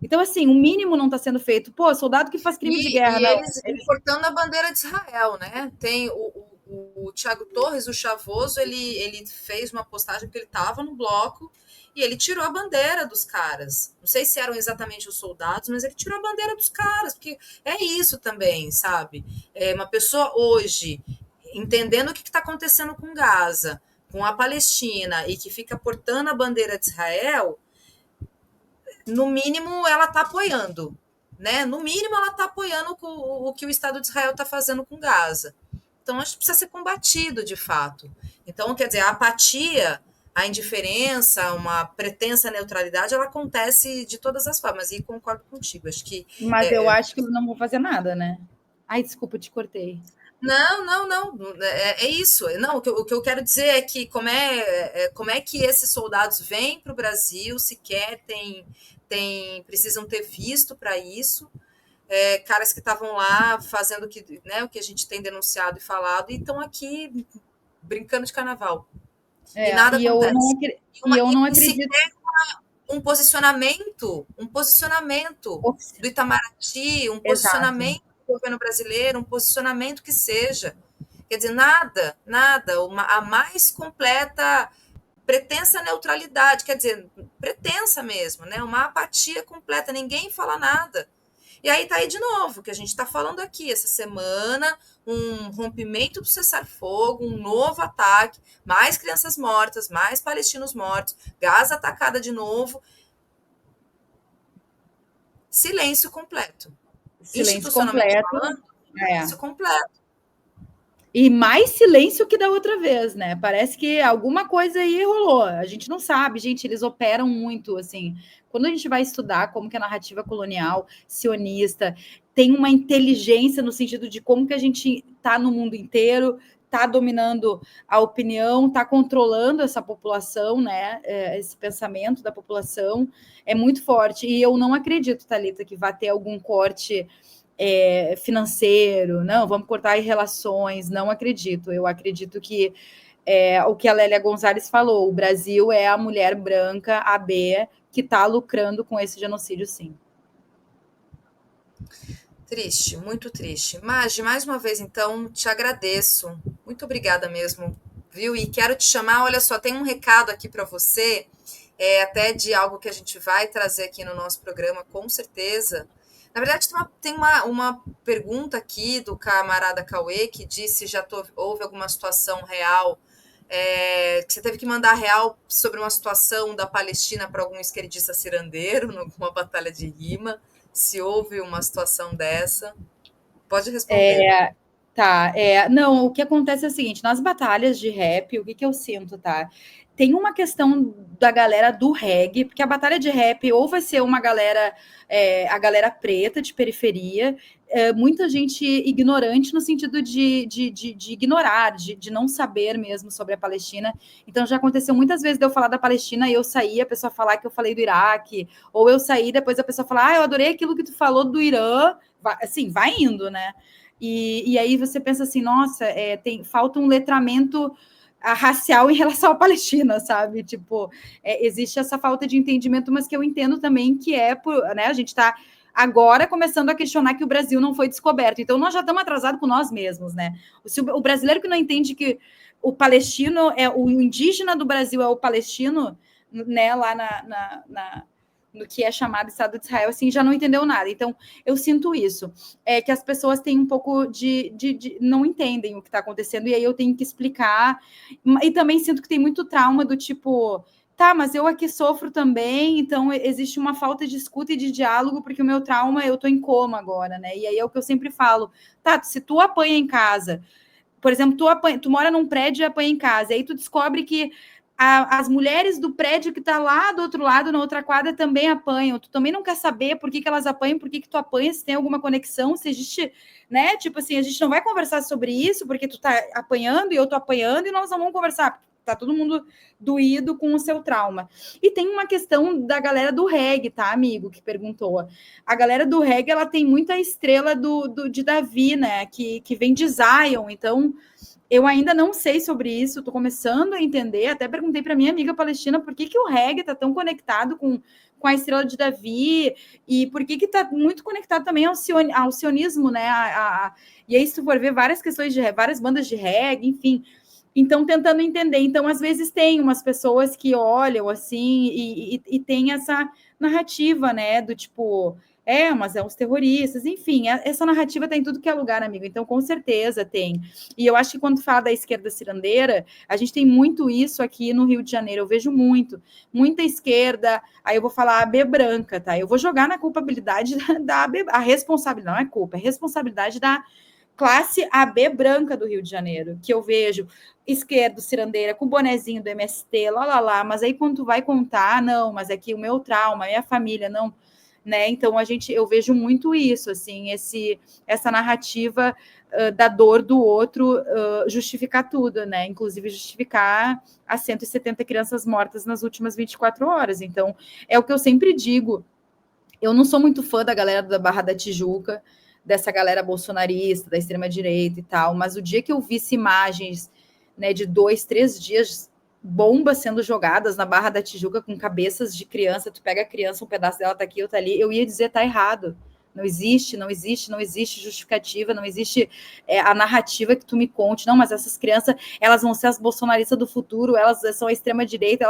Então, assim, o mínimo não está sendo feito. Pô, soldado que faz crime de guerra, não. Eles importando a bandeira de Israel, né? Tem o Thiago Torres, o Chavoso, ele fez uma postagem porque ele estava no bloco e ele tirou a bandeira dos caras. Não sei se eram exatamente os soldados, mas ele tirou a bandeira dos caras, porque é isso também, sabe? Uma pessoa hoje, entendendo o que está acontecendo com Gaza, com a Palestina, e que fica portando a bandeira de Israel, no mínimo ela está apoiando, né? No mínimo ela está apoiando o que o Estado de Israel está fazendo com Gaza. Então, acho que precisa ser combatido, de fato. Então, quer dizer, a apatia, a indiferença, uma pretensa neutralidade, ela acontece de todas as formas, e concordo contigo. Acho que. Mas eu acho que eles não vão fazer nada, né? Ai, desculpa, te cortei. Não. É isso. Não, o que eu quero dizer é que como é que esses soldados vêm para o Brasil, sequer precisam ter visto para isso. Caras que estavam lá fazendo o que a gente tem denunciado e falado, e estão aqui brincando de carnaval. E nada acontece. Eu não acredito. Um posicionamento do Itamaraty, um posicionamento do governo brasileiro, um posicionamento que seja. Quer dizer, nada, a mais completa pretensa neutralidade, quer dizer, pretensa mesmo, né? Uma apatia completa, ninguém fala nada. E aí tá aí de novo, que a gente está falando aqui, essa semana, um rompimento do cessar-fogo, um novo ataque, mais crianças mortas, mais palestinos mortos, Gaza atacada de novo. Silêncio completo. Silêncio Institucionalmente completo. falando, silêncio completo. E mais silêncio que da outra vez, né? Parece que alguma coisa aí rolou. A gente não sabe, gente, eles operam muito, assim. Quando a gente vai estudar como que a narrativa colonial, sionista, tem uma inteligência no sentido de como que a gente está no mundo inteiro, está dominando a opinião, está controlando essa população, né? Esse pensamento da população é muito forte. E eu não acredito, Thalita, que vai ter algum corte financeiro, não, vamos cortar em relações, não acredito. Eu acredito que o que a Lélia Gonzalez falou, o Brasil é a mulher branca, a B, que está lucrando com esse genocídio, sim. Triste, muito triste. Magi, mais uma vez, então, te agradeço. Muito obrigada mesmo, viu? E quero te chamar, olha só, tem um recado aqui para você, até de algo que a gente vai trazer aqui no nosso programa, com certeza. Na verdade, tem uma pergunta aqui do camarada Cauê, que disse se já houve alguma situação real, que você teve que mandar real sobre uma situação da Palestina para algum esquerdista cirandeiro, numa batalha de rima. Se houve uma situação dessa, pode responder. Tá, não, o que acontece é o seguinte, nas batalhas de rap, o que eu sinto, tá? Tem uma questão da galera do reggae, porque a batalha de rap ou vai ser uma galera, a galera preta de periferia, muita gente ignorante no sentido de ignorar, de não saber mesmo sobre a Palestina. Então já aconteceu muitas vezes de eu falar da Palestina e eu sair, a pessoa falar que eu falei do Iraque, ou eu sair, depois a pessoa falar, eu adorei aquilo que tu falou do Irã, assim, vai indo, né? E aí você pensa assim, nossa, falta um letramento racial em relação à Palestina, sabe? Tipo, existe essa falta de entendimento, mas que eu entendo também que né? A gente está agora começando a questionar que o Brasil não foi descoberto. Então, nós já estamos atrasados com nós mesmos, né? O brasileiro que não entende que o palestino o indígena do Brasil é o palestino, né? Lá no que é chamado Estado de Israel, assim, já não entendeu nada. Então, eu sinto isso. Que as pessoas têm um pouco não entendem o que está acontecendo, e aí eu tenho que explicar. E também sinto que tem muito trauma do tipo, tá, mas eu aqui sofro também, então existe uma falta de escuta e de diálogo, porque o meu trauma, eu tô em coma agora, né? E aí é o que eu sempre falo, tá, se tu apanha em casa, por exemplo, tu mora num prédio e apanha em casa, e aí tu descobre que as mulheres do prédio que está lá do outro lado, na outra quadra, também apanham. Tu também não quer saber por que elas apanham, por que tu apanha, se tem alguma conexão, se existe, né? Tipo assim, a gente não vai conversar sobre isso, porque tu tá apanhando e eu tô apanhando, e nós não vamos conversar. Tá todo mundo doído com o seu trauma. E tem uma questão da galera do reggae, tá, amigo, que perguntou. A galera do reggae, ela tem muita estrela de Davi, né, que vem de Zion, então eu ainda não sei sobre isso, estou começando a entender. Até perguntei para minha amiga palestina por que o reggae está tão conectado com a estrela de Davi e por que está muito conectado também ao sionismo, né? E aí, se tu for ver várias questões de várias bandas de reggae, enfim. Então, tentando entender. Então, às vezes, tem umas pessoas que olham assim e tem essa narrativa, né? Do tipo. Mas é os terroristas, enfim, essa narrativa está em tudo que é lugar, amigo, então com certeza tem. E eu acho que quando fala da esquerda cirandeira, a gente tem muito isso aqui no Rio de Janeiro, eu vejo muita esquerda, aí eu vou falar AB branca, tá? Eu vou jogar na culpabilidade da AB, a responsabilidade, não é culpa, é responsabilidade da classe AB branca do Rio de Janeiro, que eu vejo esquerdo, cirandeira, com bonezinho do MST, lá, mas aí quando tu vai contar, não, mas é que o meu trauma, a minha família, não... Né? Então eu vejo muito isso, assim, essa narrativa da dor do outro justificar tudo, né? Inclusive justificar as 170 crianças mortas nas últimas 24 horas. Então, é o que eu sempre digo. Eu não sou muito fã da galera da Barra da Tijuca, dessa galera bolsonarista, da extrema-direita e tal, mas o dia que eu visse imagens, né, de 2, 3 dias bombas sendo jogadas na Barra da Tijuca com cabeças de criança, tu pega a criança, um pedaço dela tá aqui, outra ali, eu ia dizer, tá errado. Não existe justificativa, não existe a narrativa que tu me conte. Não, mas essas crianças, elas vão ser as bolsonaristas do futuro, elas são a extrema-direita,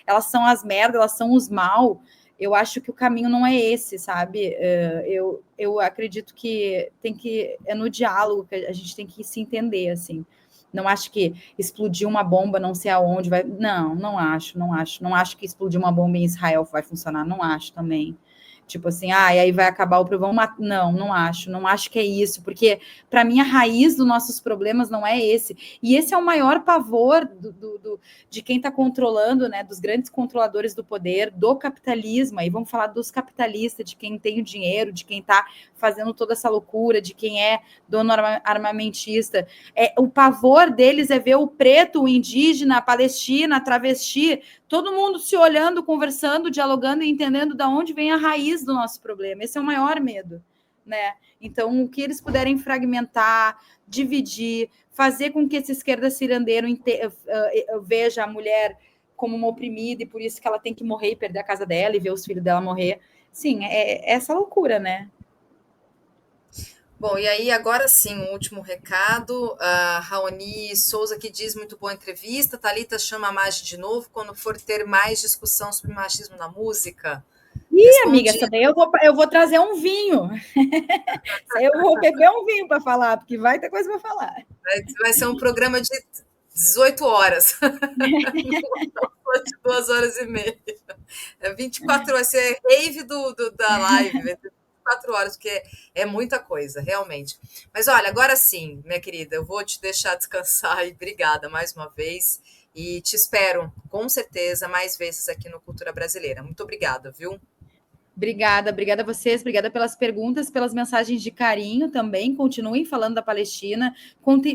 elas são as merdas, elas são os mal. eu acho que o caminho não é esse, sabe? Eu acredito que é no diálogo que a gente tem que se entender, assim. Não acho que explodir uma bomba não sei aonde vai. Não acho. Não acho que explodir uma bomba em Israel vai funcionar. Não acho também. Tipo assim, e aí vai acabar o problema. Não acho. Não acho que é isso, porque para mim a raiz dos nossos problemas não é esse. E esse é o maior pavor de quem está controlando, né? Dos grandes controladores do poder, do capitalismo. Aí vamos falar dos capitalistas, de quem tem o dinheiro, de quem está fazendo toda essa loucura, de quem é dono armamentista. O pavor deles é ver o preto, o indígena, a palestina, a travesti, todo mundo se olhando, conversando, dialogando e entendendo de onde vem a raiz do nosso problema. Esse é o maior medo, né? Então, o que eles puderem fragmentar, dividir, fazer com que esse esquerda cirandeiro veja a mulher como uma oprimida e por isso que ela tem que morrer e perder a casa dela e ver os filhos dela morrer. Sim, é essa loucura, né? Bom, e aí agora sim, um último recado. A Raoni Souza que diz muito boa entrevista. Thalita chama a Magi de novo quando for ter mais discussão sobre machismo na música. Ih, amiga, essa daí eu vou trazer um vinho. Eu vou beber um vinho para falar, porque vai ter coisa para falar. Vai ser um programa de 18 horas. De 2 horas e meia. 24 horas, vai ser rave da live, vai ter 24 horas, porque é muita coisa, realmente. Mas olha, agora sim, minha querida, eu vou te deixar descansar e obrigada mais uma vez. E te espero, com certeza, mais vezes aqui no Cultura Brasileira. Muito obrigada, viu? Obrigada a vocês, obrigada pelas perguntas, pelas mensagens de carinho também. Continuem falando da Palestina,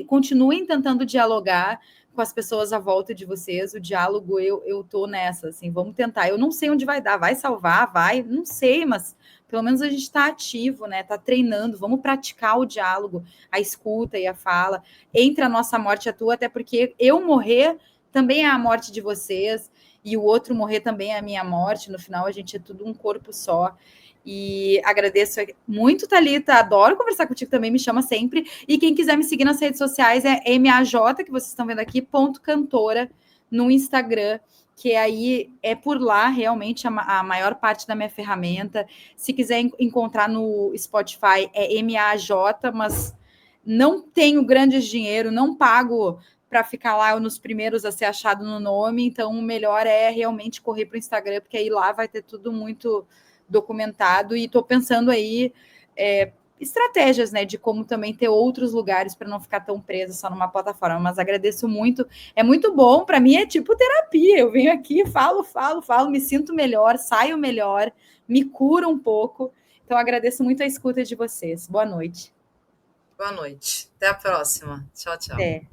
continuem tentando dialogar com as pessoas à volta de vocês. O diálogo, eu tô nessa, assim, vamos tentar. Eu não sei onde vai dar, vai salvar, vai, não sei, mas pelo menos a gente está ativo, né? Está treinando, vamos praticar o diálogo, a escuta e a fala. Entre a nossa morte e a tua, até porque eu morrer também é a morte de vocês e o outro morrer também é a minha morte. No final, a gente é tudo um corpo só. E agradeço muito, Thalita. Adoro conversar contigo também, me chama sempre. E quem quiser me seguir nas redes sociais é MAJ, que vocês estão vendo aqui, .cantora no Instagram, que aí é por lá realmente a maior parte da minha ferramenta. Se quiser encontrar no Spotify, é MAJ, mas não tenho grandes dinheiro, não pago para ficar lá nos primeiros a ser achado no nome, então o melhor é realmente correr para o Instagram, porque aí lá vai ter tudo muito documentado, e estou pensando aí estratégias, né, de como também ter outros lugares para não ficar tão presa só numa plataforma, mas agradeço muito, é muito bom, para mim é tipo terapia, eu venho aqui, falo, me sinto melhor, saio melhor, me curo um pouco, então agradeço muito a escuta de vocês, boa noite. Boa noite. Até a próxima. Tchau, tchau. Até.